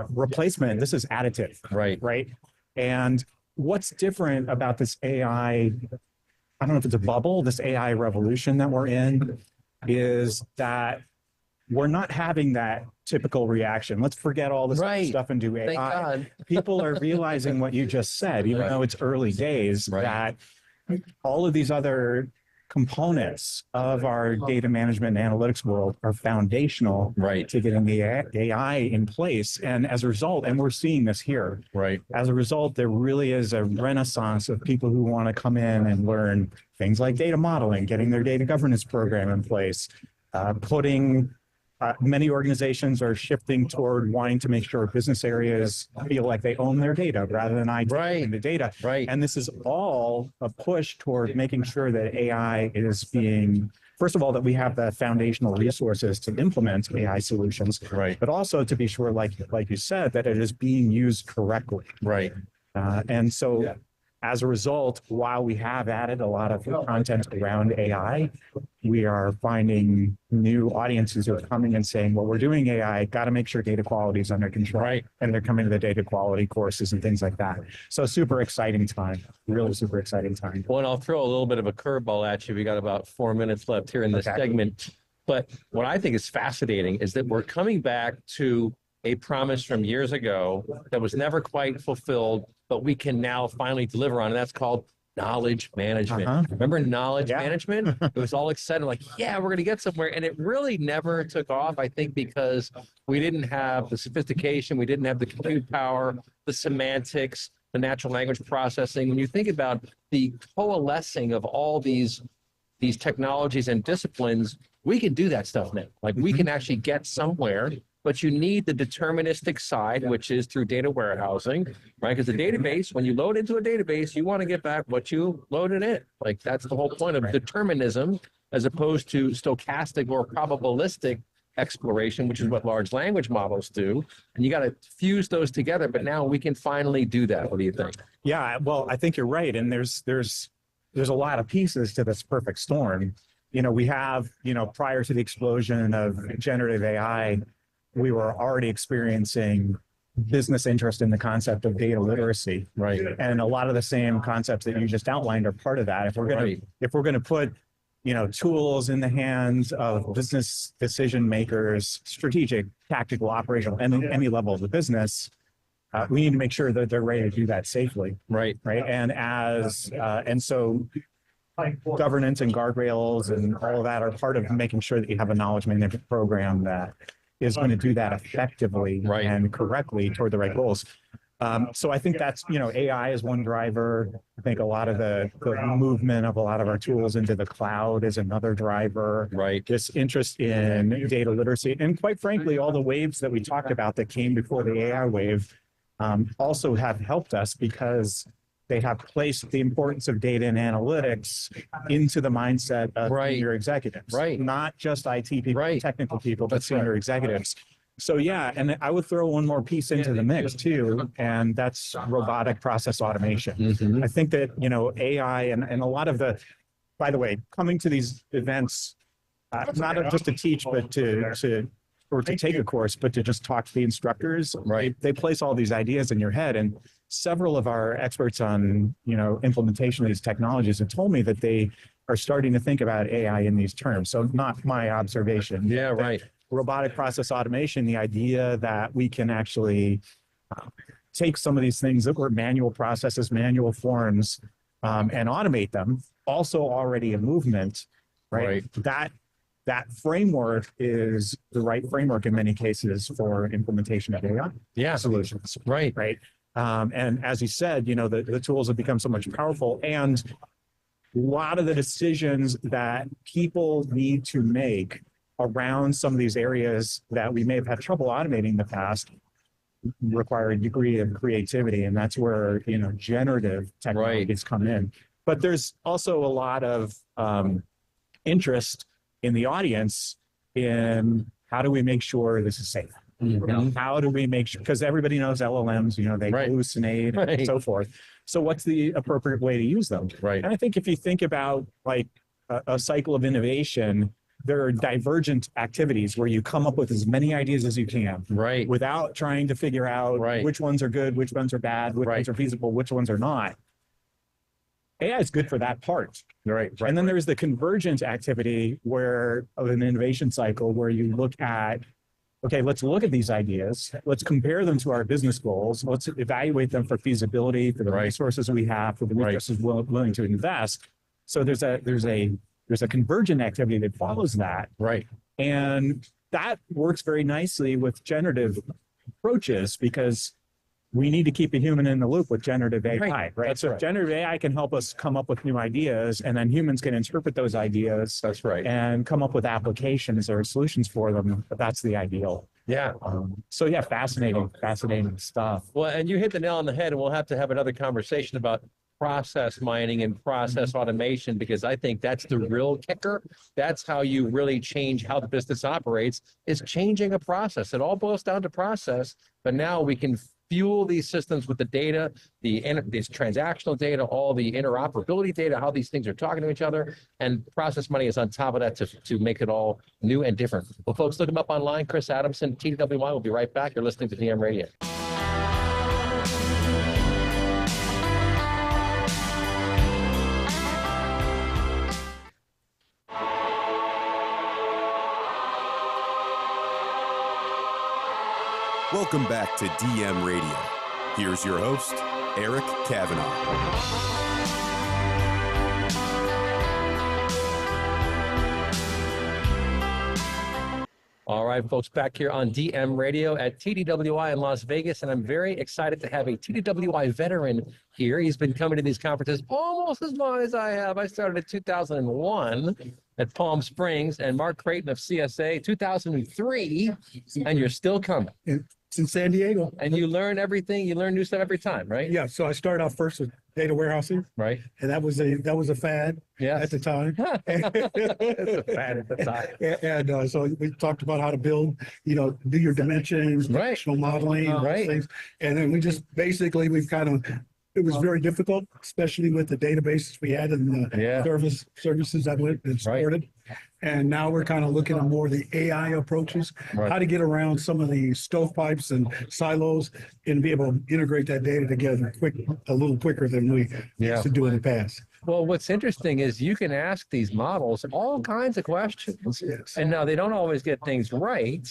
replacement. This is additive. Right. And what's different about this AI, I don't know if it's a bubble, this AI revolution that we're in, is that we're not having that typical reaction. Let's forget all this stuff and do AI. Thank God. People are realizing what you just said, even though it's early days, that all of these other components of our data management and analytics world are foundational to getting the AI in place. And as a result, and we're seeing this here, as a result, there really is a renaissance of people who want to come in and learn things like data modeling, getting their data governance program in place, many organizations are shifting toward wanting to make sure business areas feel like they own their data rather than IT owning the data. And this is all a push toward making sure that AI is being, first of all, that we have the foundational resources to implement AI solutions, but also to be sure, like you said, that it is being used correctly. And so as a result, while we have added a lot of content around AI, we are finding new audiences who are coming and saying, well, we're doing AI, got to make sure data quality is under control. And they're coming to the data quality courses and things like that. So super exciting time, really super exciting time. Well, and I'll throw a little bit of a curveball at you. We got about 4 minutes left here in this segment. But what I think is fascinating is that we're coming back to a promise from years ago that was never quite fulfilled, but we can now finally deliver on, and that's called knowledge management. Remember knowledge management? It was all exciting, like, yeah, we're going to get somewhere. And it really never took off, I think, because we didn't have the sophistication, we didn't have the compute power, the semantics, the natural language processing. When you think about the coalescing of all these technologies and disciplines, we can do that stuff now. Like we can actually get somewhere, but you need the deterministic side, which is through data warehousing, right? Because the database, when you load into a database, you want to get back what you loaded in. Like that's the whole point of determinism, as opposed to stochastic or probabilistic exploration, which is what large language models do. And you got to fuse those together. But now we can finally do that. What do you think? Yeah, well, I think you're right. And there's a lot of pieces to this perfect storm. We have, prior to the explosion of generative AI, we were already experiencing business interest in the concept of data literacy. Right. And a lot of the same concepts that you just outlined are part of that. If we're going to put, tools in the hands of business decision makers, strategic, tactical, operational, and any level of the business, we need to make sure that they're ready to do that safely. Right. Right. And so governance and guardrails and all of that are part of making sure that you have a knowledge management program that is going to do that effectively and correctly toward the right goals. So I think that's, AI is one driver. I think a lot of the movement of a lot of our tools into the cloud is another driver. Right. This interest in data literacy. And quite frankly, all the waves that we talked about that came before the AI wave also have helped us because they have placed the importance of data and analytics into the mindset of senior executives. Right. Not just IT people, technical people, but senior executives. So yeah, and I would throw one more piece into the mix too, and that's robotic process automation. I think that, AI and a lot of the, by the way, coming to these events, not just to teach, but to take a course, but to just talk to the instructors. Right. They place all these ideas in your head, and several of our experts on, implementation of these technologies have told me that they are starting to think about AI in these terms. So not my observation. Yeah, right. Robotic process automation, the idea that we can actually take some of these things that were manual processes, manual forms, and automate them, also already a movement, right? That framework is the right framework in many cases for implementation of AI solutions. Right. And as you said, the tools have become so much powerful, and a lot of the decisions that people need to make around some of these areas that we may have had trouble automating in the past require a degree of creativity, and that's where generative technologies come in. But there's also a lot of interest in the audience in how do we make sure this is safe. How do we make sure, because everybody knows LLMs, they hallucinate and so forth. So what's the appropriate way to use them? And I think if you think about like a cycle of innovation, there are divergent activities where you come up with as many ideas as you can, without trying to figure out which ones are good, which ones are bad, which ones are feasible, which ones are not. AI is good for that part. And then there's the convergent activity where of an innovation cycle where you look at, okay, let's look at these ideas. Let's compare them to our business goals. Let's evaluate them for feasibility, for the resources we have, for the resources willing to invest. So there's a convergent activity that follows that. And that works very nicely with generative approaches because we need to keep a human in the loop with generative AI, right? So generative AI can help us come up with new ideas, and then humans can interpret those ideas. And come up with applications or solutions for them. But that's the ideal. So yeah, fascinating stuff. Well, and you hit the nail on the head, and we'll have to have another conversation about process mining and process automation, because I think that's the real kicker. That's how you really change how the business operates, is changing a process. It all boils down to process, but now we can fuel these systems with the data, this transactional data, all the interoperability data, how these things are talking to each other, and process money is on top of that to make it all new and different. Well, folks, look him up online, Chris Adamson, TDWI. We'll be right back. You're listening to DM Radio. Welcome back to DM Radio. Here's your host, Eric Kavanaugh. All right, folks, back here on DM Radio at TDWI in Las Vegas, and I'm very excited to have a TDWI veteran here. He's been coming to these conferences almost as long as I have. I started in 2001 at Palm Springs, and Mark Creighton of CSA, 2003, and you're still coming. It's in San Diego. And you learn everything. You learn new stuff every time, right? Yeah. So I started out first with data warehousing. Right. And that was a fad at the time. It's a fad at the time. And so we talked about how to build, do your dimensions, dimensional modeling, those things. And then it was very difficult, especially with the databases we had and the services that went and supported. And now we're kind of looking at more of the AI approaches, how to get around some of the stovepipes and silos and be able to integrate that data together a little quicker than we used to do in the past. Well, what's interesting is you can ask these models all kinds of questions. Yes. And now they don't always get things right.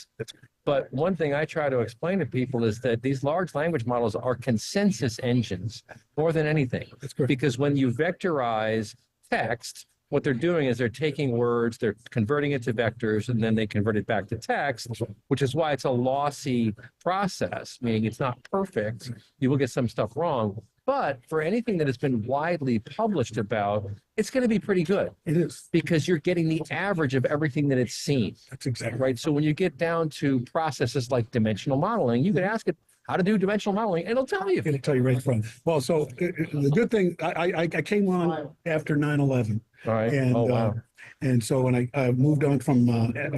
But one thing I try to explain to people is that these large language models are consensus engines more than anything. That's correct. Because when you vectorize text, what they're doing is they're taking words, they're converting it to vectors, and then they convert it back to text, which is why it's a lossy process, meaning it's not perfect. You will get some stuff wrong. But for anything that has been widely published about, it's going to be pretty good. It is. Because you're getting the average of everything that it's seen. That's exactly right. So when you get down to processes like dimensional modeling, you can ask it how to do dimensional modeling, and it'll tell you. It'll tell you right from. Well, so the good thing, I came on after 9/11. All right. And, wow. And so when I moved on from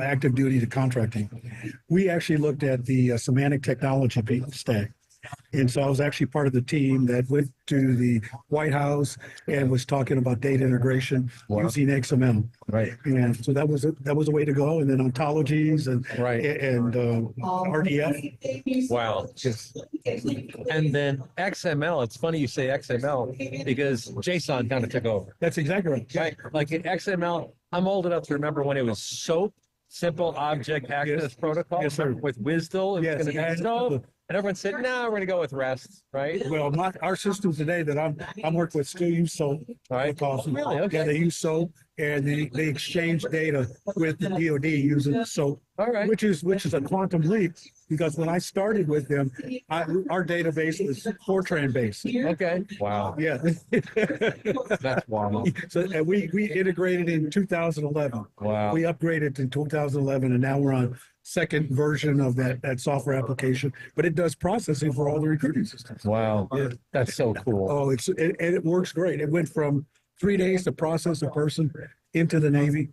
active duty to contracting, we actually looked at the semantic technology stack. And so I was actually part of the team that went to the White House and was talking about data integration using XML. Right. And so that was a way to go. And then ontologies and RDF. Wow. And then XML. It's funny you say XML because JSON kind of took over. That's exactly right. Right. Like in XML, I'm old enough to remember when it was SOAP, Simple Object Access Protocol, with WSDL. It was going to be SOAP. And everyone said, no, we're going to go with REST, right? Well, our system today that I'm working with still use SOAP. Right. Really? Okay. Yeah, they use SOAP and they exchange data with the DoD using SOAP. All right. Which is a quantum leap because when I started with them, our database was Fortran based. Okay. Wow. Yeah. That's wild. So and we integrated in 2011. Wow. We upgraded in 2011 and now we're on second version of that software application, but it does processing for all the recruiting systems. Wow. Yeah. That's so cool. Oh, it works great. It went from 3 days to process a person into the Navy,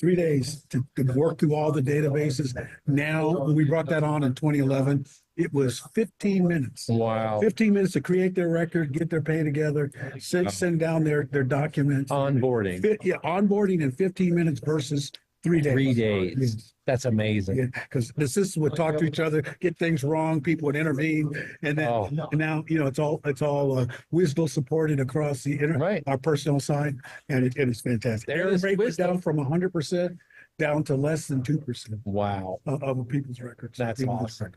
3 days to work through all the databases. Now, when we brought that on in 2011, it was 15 minutes. Wow. 15 minutes to create their record, get their pay together, send down their documents. Onboarding. Onboarding in 15 minutes versus 3 days. 3 days. That's amazing. Because the system would talk to each other, get things wrong, people would intervene, and then and now it's all WSDL supported across the our personnel side, and it is fantastic. Error rate was down from 100% down to less than 2%. Wow. Of people's records. That's awesome.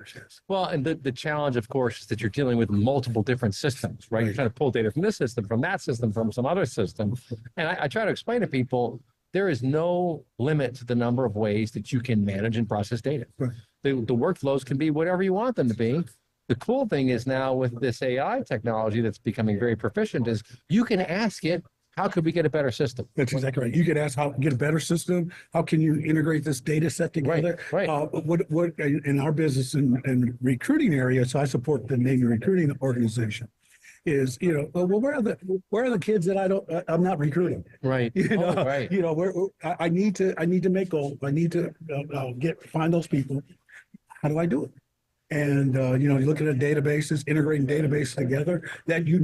Well, and the challenge, of course, is that you're dealing with multiple different systems, right? You're trying to pull data from this system, from that system, from some other system, and I try to explain to people. There is no limit to the number of ways that you can manage and process data. Right. The workflows can be whatever you want them to be. The cool thing is now with this AI technology that's becoming very proficient is you can ask it, how could we get a better system? That's exactly right. You can ask how to get a better system. How can you integrate this data set together? Right. What in our business and recruiting area, so I support the Navy recruiting organization. Is well, where are the kids that I'm not recruiting? Right. Right. I need to make goals. I need to find those people. How do I do it? And you look at the databases, integrating databases together that you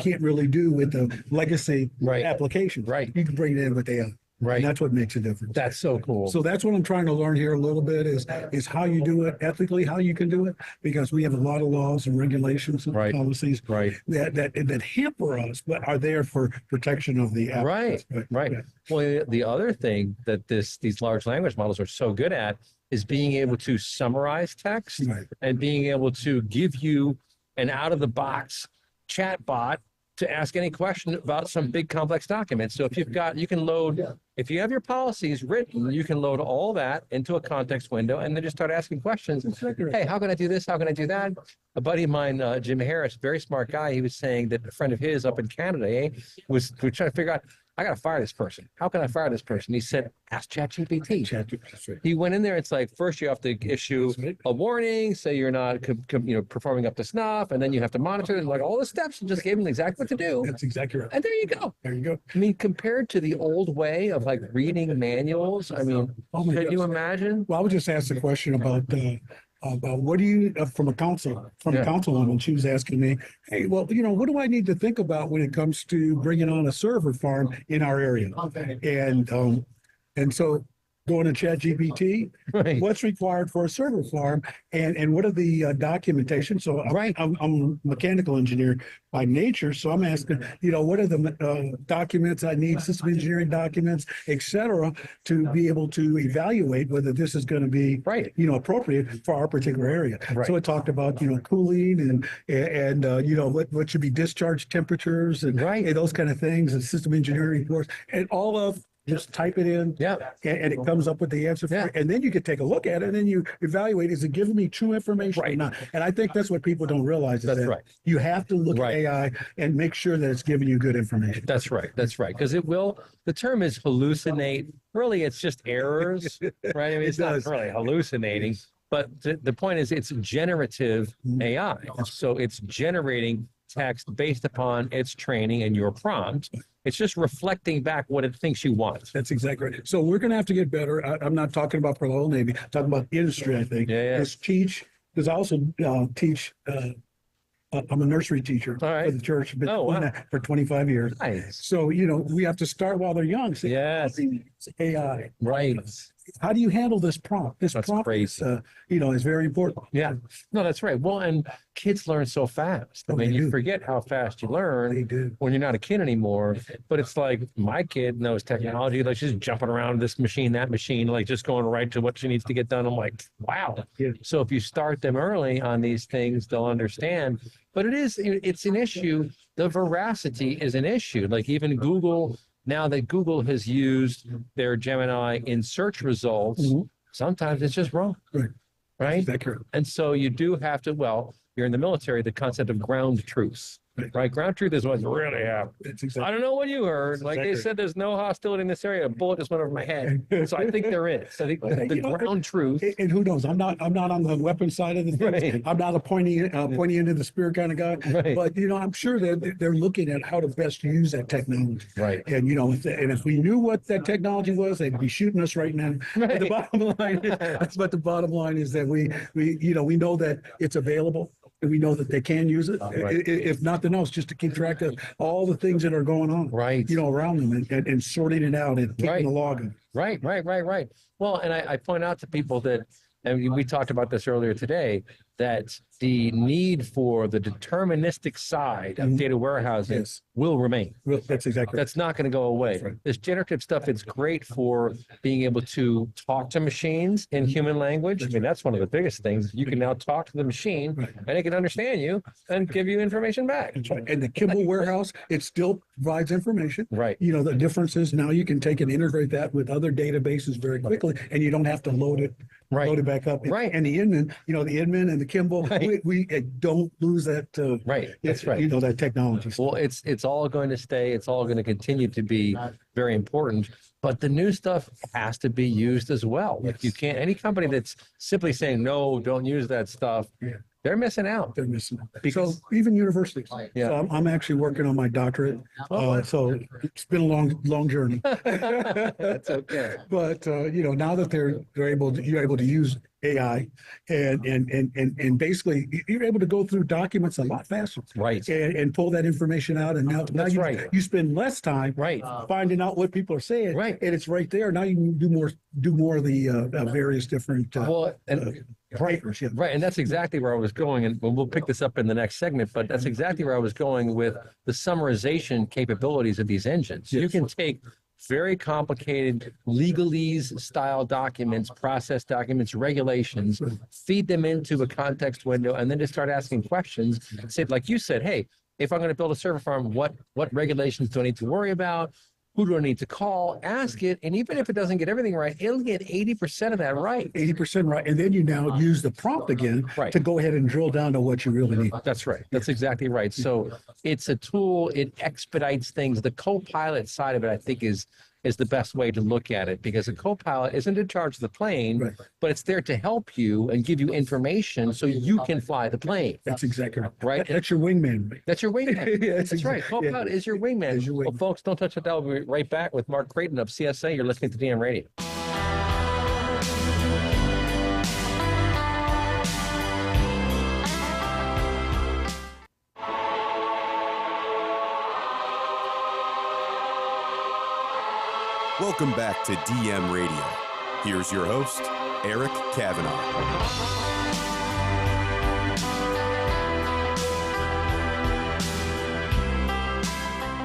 can't really do with the legacy applications. Right. You can bring it in with AI. Right. And that's what makes a difference. That's so cool. So that's what I'm trying to learn here a little bit is how you do it ethically, how you can do it, because we have a lot of laws and regulations and policies that hamper us, but are there for protection of the applicants. Right. Well, the other thing that these large language models are so good at is being able to summarize text and being able to give you an out-of-the-box chat bot to ask any question about some big complex document. So if you have your policies written, you can load all that into a context window and then just start asking questions. Hey, how can I do this? How can I do that? A buddy of mine, Jim Harris, very smart guy, he was saying that a friend of his up in Canada was trying to figure out, I got to fire this person. How can I fire this person? He said, ask ChatGPT. He went in there. It's like, first you have to issue a warning, say you're not performing up to snuff, and then you have to monitor it, like all the steps, and just gave him exactly what to do. That's exactly right. And there you go. There you go. I mean, compared to the old way of like reading manuals, I mean, can you imagine? Well, I would just ask the question about what do you, from a councilwoman, she was asking me, hey, well, what do I need to think about when it comes to bringing on a server farm in our area? And so going to ChatGPT, what's required for a server farm, and what are the documentation? So I'm a mechanical engineer by nature, so I'm asking, what are the documents I need, system engineering documents, et cetera, to be able to evaluate whether this is going to be appropriate for our particular area. So it talked about cooling and what should be discharge temperatures and those kind of things, and system engineering reports, and all of. Just type it in, and it comes up with the answer. And then you can take a look at it, and then you evaluate: is it giving me true information or not? And I think that's what people don't realize. Is that you have to look at AI and make sure that it's giving you good information. That's right. Because it will. The term is hallucinate. Really, it's just errors, right? I mean, it's not really hallucinating. But the point is, it's generative AI. So it's generating text based upon its training and your prompt. It's just reflecting back what it thinks you want. That's exactly right. So we're going to have to get better. I'm not talking about for the whole Navy. I'm talking about industry, I think. Is teach, because I also teach, I'm a nursery teacher for the church. Been doing that for 25 years. Nice. So, we have to start while they're young. Say, AI. Right. How do you handle this prompt? This prompt is, is very important. Yeah. No, that's right. Well, and kids learn so fast. I mean, you forget how fast you learn when you're not a kid anymore. But it's like my kid knows technology. Like she's jumping around this machine, that machine, like just going right to what she needs to get done. I'm like, wow. So if you start them early on these things, they'll understand. But it's an issue. The veracity is an issue. Like even Google. Now that Google has used their Gemini in search results, sometimes it's just wrong. Right? And so you do have to, you're in the military, the concept of ground truth. Right? Ground truth is what really happened. I don't know what you heard. Like they said, there's no hostility in this area. A bullet just went over my head. So I think there is. I think the ground truth. And who knows? I'm not on the weapons side of the thing. I'm not a pointy into the spear kind of guy. But I'm sure that they're looking at how to best use that technology. Right. And and if we knew what that technology was, they'd be shooting us right now. But the bottom line is that we know that it's available. And we know that they can use it, if nothing else, just to keep track of all the things that are going on, around them and sorting it out and keeping the log of. Right. Well, and I point out to people that, and we talked about this earlier today, that the need for the deterministic side of data warehousing will remain. That's exactly. That's not going to go away. This generative stuff, it's great for being able to talk to machines in human language. I mean, that's one of the biggest things. You can now talk to the machine and it can understand you and give you information back. And the Kimball warehouse, it still provides information. Right. The difference is now you can take and integrate that with other databases very quickly, and you don't have to load it back up. And the Inman, the Inman and the Kimball, we don't lose that. That's right. That technology. Well, it's all going to stay. It's all going to continue to be very important. But the new stuff has to be used as well. Like you can't. Any company that's simply saying no, don't use that stuff. They're missing out. They're missing out. Because so even universities. So I'm actually working on my doctorate. So it's been a long journey. That's okay. But now that you're able to use AI and basically you're able to go through documents a lot faster. Right. And pull that information out. And now you spend less time finding out what people are saying. Right. And it's right there. Now you can do more of the various different Right. And that's exactly where I was going. And we'll pick this up in the next segment, but that's exactly where I was going with the summarization capabilities of these engines. You can take very complicated legalese style documents, process documents, regulations, feed them into a context window, and then just start asking questions. Say, like you said, hey, if I'm going to build a server farm, what regulations do I need to worry about? Who do I need to call? Ask it. And even if it doesn't get everything right, it'll get 80% of that right. 80% right. And then you now use the prompt again to go ahead and drill down to what you really need. That's right. That's exactly right. So it's a tool. It expedites things. The co-pilot side of it, I think, is the best way to look at it, because a co-pilot isn't in charge of the plane, but it's there to help you and give you information so you can fly the plane. That's exactly right. Right? That's your wingman. That's your wingman. Yeah, that's right. Co-pilot is your wingman. Well, folks, don't touch it. We'll be right back with Mark Creighton of CSA. You're listening to DM Radio. Welcome back to DM Radio. Here's your host, Eric Kavanaugh.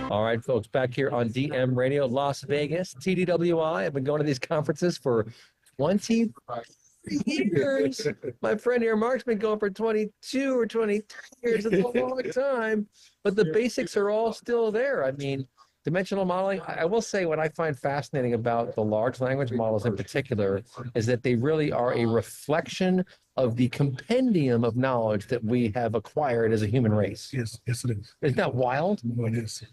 All right, folks, back here on DM Radio, Las Vegas, TDWI. I've been going to these conferences for 20 years. My friend here, Mark's been going for 22 or 23 years. It's a long time, but the basics are all still there. I mean, dimensional modeling, I will say what I find fascinating about the large language models in particular is that they really are a reflection of the compendium of knowledge that we have acquired as a human race. Yes, it is. Isn't that wild? No, it is.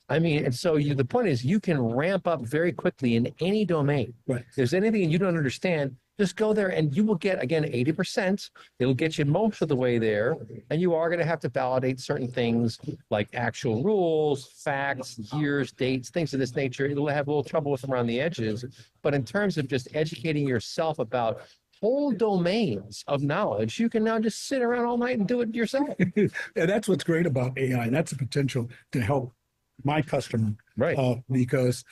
I mean, and so the point is you can ramp up very quickly in any domain. Right. If there's anything you don't understand, just go there and you will get, again, 80%. It'll get you most of the way there. And you are going to have to validate certain things like actual rules, facts, years, dates, things of this nature. It'll have a little trouble with them around the edges. But in terms of just educating yourself about whole domains of knowledge, you can now just sit around all night and do it yourself. And that's what's great about AI. And that's the potential to help my customer. Right. Because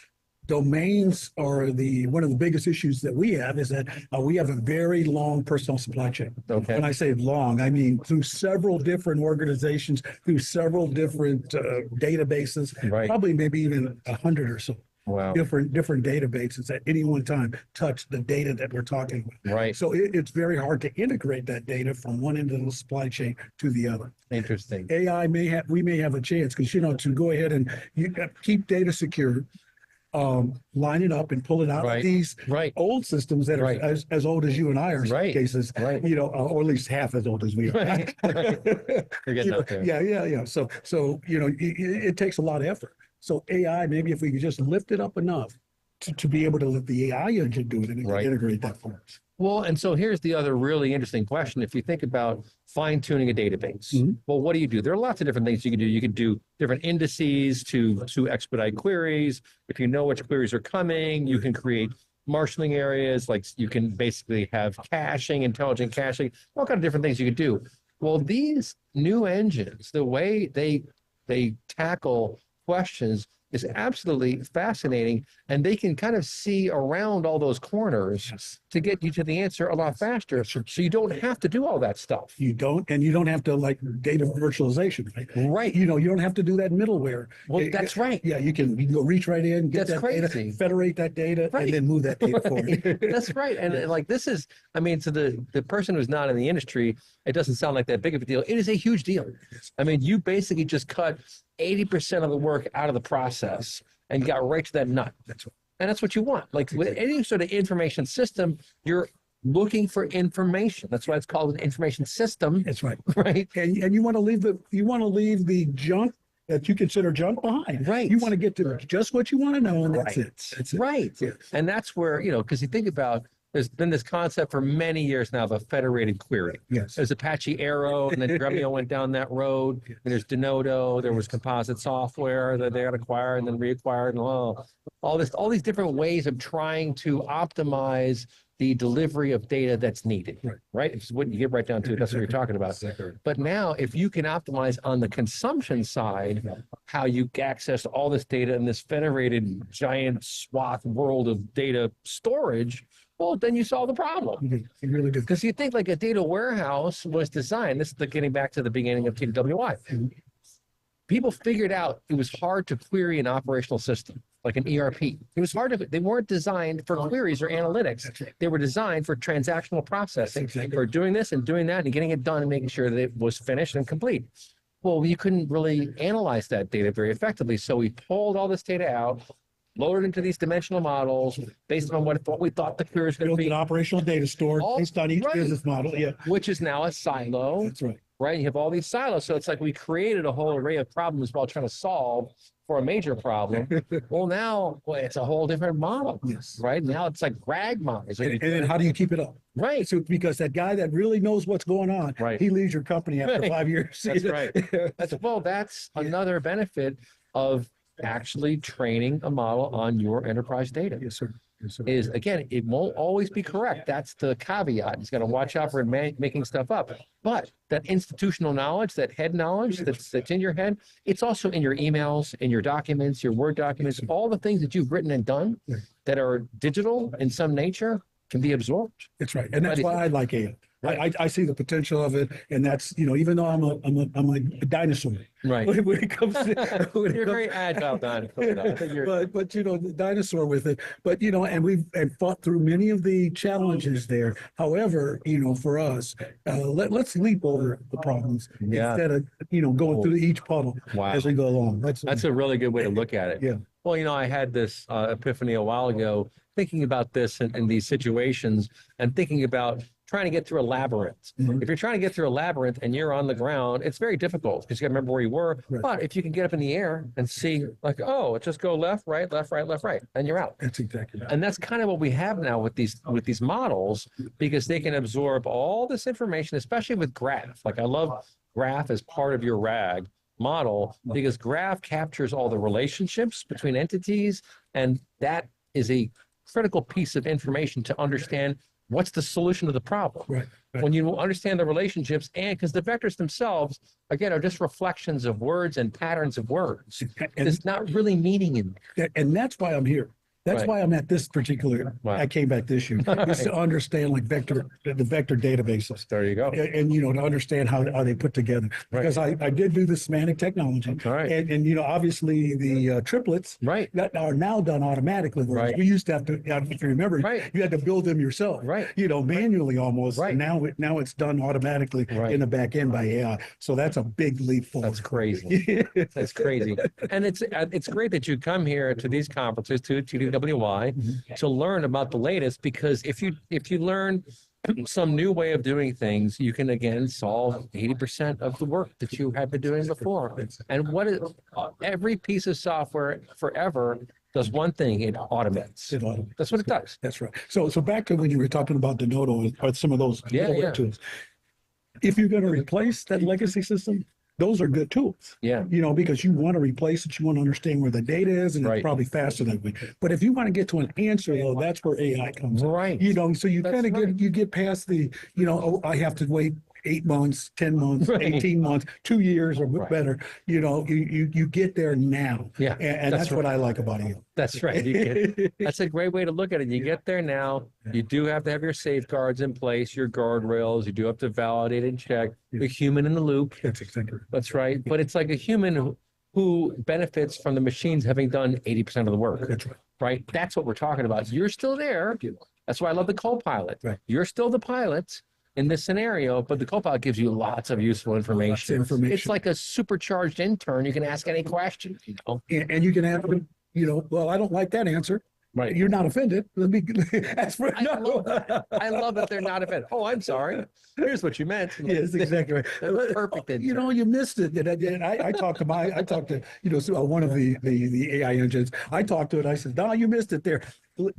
domains are one of the biggest issues that we have is that we have a very long personal supply chain. Okay. When I say long, I mean through several different organizations, through several different databases, probably maybe even 100 or so. Wow. Different databases at any one time touch the data that we're talking about. Right. So it's very hard to integrate that data from one end of the supply chain to the other. Interesting. AI we may have a chance because to go ahead and keep data secure, line it up and pull it out of these old systems that are as old as you and I are in some cases, or at least half as old as we are. You're getting up there. Yeah. So it takes a lot of effort. So AI, maybe if we could just lift it up enough to be able to let the AI engine do it and integrate that for us. Well, and so here's the other really interesting question. If you think about fine-tuning a database, well, what do? There are lots of different things you can do. You can do different indices to expedite queries. If you know which queries are coming, you can create marshaling areas. Like you can basically have caching, intelligent caching, all kind of different things you can do. Well, these new engines, the way they tackle questions is absolutely fascinating, and they can kind of see around all those corners to get you to the answer a lot faster. So you don't have to do all that stuff. You don't, and you don't have to data virtualization, right? Right. You don't have to do that middleware. Well, that's right. Yeah, you can go reach right in, get that data, federate that data, and then move that data forward. That's right. And this is, I mean, to the person who's not in the industry, it doesn't sound like that big of a deal. It is a huge deal. I mean, you basically just cut 80% of the work out of the process and got right to that nut. That's right. And that's what you want. Like with any sort of information system, you're looking for information. That's why it's called an information system. That's right. Right. And you want to leave the junk that you consider junk behind. Right. You want to get to just what you want to know, and that's it. That's it. Right. Yeah. And that's where, because you think about, there's been this concept for many years now of a federated query. Yes. There's Apache Arrow, and then Dremio went down that road. And there's Denodo. There was composite software that they got acquired and then reacquired, and all these different ways of trying to optimize the delivery of data that's needed. Right. It's what you get right down to it. That's what you're talking about. But now, if you can optimize on the consumption side, how you access all this data in this federated giant swath world of data storage, well, then you solve the problem. You really do. Because you think like a data warehouse was designed, this is getting back to the beginning of TWI. People figured out it was hard to query an operational system, like an ERP. It was hard to, they weren't designed for queries or analytics. They were designed for transactional processing, for doing this and doing that and getting it done and making sure that it was finished and complete. Well, you couldn't really analyze that data very effectively. So we pulled all this data out, load it into these dimensional models based on what we thought the career is going to Build be. an operational data store based on each business model. Yeah. Which is now a silo. That's right. Right. You have all these silos. So it's like we created a whole array of problems while trying to solve for a major problem. Well, now it's a whole different model. Yes. Right. Now it's like RAG models. And then how do you keep it up? Right. So because that guy that really knows what's going on, he leaves your company after 5 years. That's right. That's another benefit of actually training a model on your enterprise data. Yes, sir. Is again, it won't always be correct. That's the caveat. He's got to watch out for making stuff up. But that institutional knowledge, that head knowledge that's in your head, it's also in your emails, in your documents, your Word documents, all the things that you've written and done that are digital in some nature can be absorbed. That's right. And that's why I like AI. I see the potential of it, and that's, even though I'm a dinosaur, right? When it comes to, you're very agile dinosaur. but the dinosaur with it. But and we've fought through many of the challenges there. However, for us, let's leap over the problems instead of going through each puddle as we go along. That's a really good way to look at it. Yeah. Well, I had this epiphany a while ago, thinking about this in these situations, and thinking about trying to get through a labyrinth. If you're trying to get through a labyrinth and you're on the ground, it's very difficult because you got to remember where you were. Right. But if you can get up in the air and see, like, it just go left, right, and you're out. That's exactly right. And that's kind of what we have now with these models, because they can absorb all this information, especially with graph. Like, I love graph as part of your RAG model, because graph captures all the relationships between entities, and that is a critical piece of information to understand what's the solution to the problem. Right. When you understand the relationships, and because the vectors themselves, again, are just reflections of words and patterns of words. There's not really meaning in there. And that's why I'm here. That's why I'm at this particular, I came back this year, is to understand the vector databases. There you go. And to understand how they put together. Because I did do the semantic technology. Right. And obviously the triplets that are now done automatically. Whereas we used to have to, if you remember, you had to build them yourself. Manually almost. And now it's done automatically in the back end by AI. So that's a big leap forward. That's crazy. That's crazy. And it's great that you come here to these conferences, to TDWI, to learn about the latest, because if you learn some new way of doing things, you can again solve 80% of the work that you had been doing before. And every piece of software forever does one thing: it automates. That's what it does. That's right. So back to when you were talking about Denodo or some of those tools. If you're going to replace that legacy system, those are good tools. Yeah. Because you want to replace it, you want to understand where the data is, and it's probably faster that way. But if you want to get to an answer, though, that's where AI comes in. Right. So you kind of get past the, I have to wait 8 months, 10 months, 18 months, 2 years or better. You get there now. Yeah. And that's what I like about it. That's right. That's a great way to look at it. You get there now. You do have to have your safeguards in place, your guardrails. You do have to validate and check. The human in the loop. That's exactly right. That's right. But it's like a human who benefits from the machines having done 80% of the work. That's right. Right. That's what we're talking about. You're still there. That's why I love the co-pilot. Right. You're still the pilot in this scenario, but the co-pilot gives you lots of useful information. It's like a supercharged intern. You can ask any question, And you can ask them, well, I don't like that answer. Right. You're not offended. Let me ask for I love that they're not offended. Oh, I'm sorry. Here's what you meant. Yes, exactly right. Perfect. You missed it. And I talked to one of the AI engines. I talked to it. I said, no, you missed it there.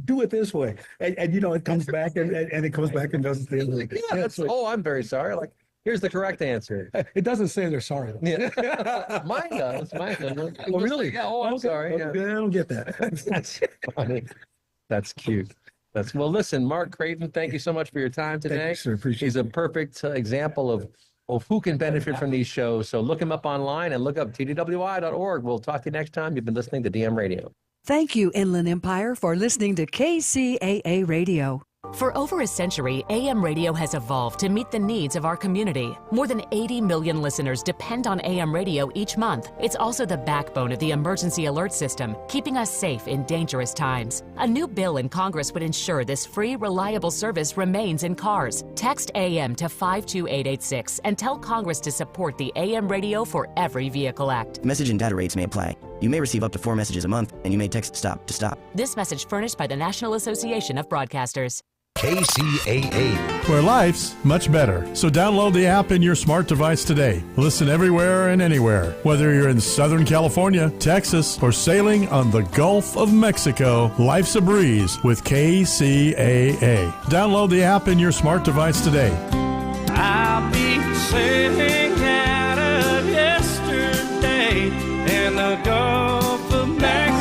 Do it this way. And it comes back and it comes back and does the other thing. Yeah, I'm very sorry. Like, here's the correct answer. It doesn't say they're sorry. Yeah. Mine does. Oh, really? Yeah, I'm sorry. Yeah. I don't get that. That's funny. That's cute. Well, listen, Mark Creighton, thank you so much for your time today. Thank you, sir. Appreciate He's a perfect example of who can benefit from these shows. So look him up online and look up tdwi.org. We'll talk to you next time. You've been listening to DM Radio. Thank you, Inland Empire, for listening to KCAA Radio. For over a century, AM radio has evolved to meet the needs of our community. More than 80 million listeners depend on AM radio each month. It's also the backbone of the emergency alert system, keeping us safe in dangerous times. A new bill in Congress would ensure this free, reliable service remains in cars. Text AM to 52886 and tell Congress to support the AM Radio for Every Vehicle Act. Message and data rates may apply. You may receive up to 4 messages a month, and you may text STOP to stop. This message furnished by the National Association of Broadcasters. KCAA, where life's much better. So download the app in your smart device today. Listen everywhere and anywhere. Whether you're in Southern California, Texas, or sailing on the Gulf of Mexico, life's a breeze with KCAA. Download the app in your smart device today. I'll be sailing out of yesterday in the Gulf of Mexico.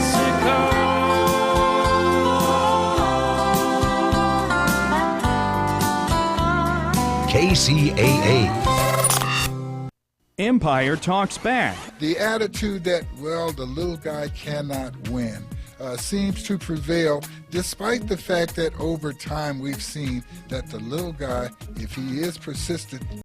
KCAA. Empire talks back. The attitude that, well, the little guy cannot win seems to prevail, despite the fact that over time we've seen that the little guy, if he is persistent,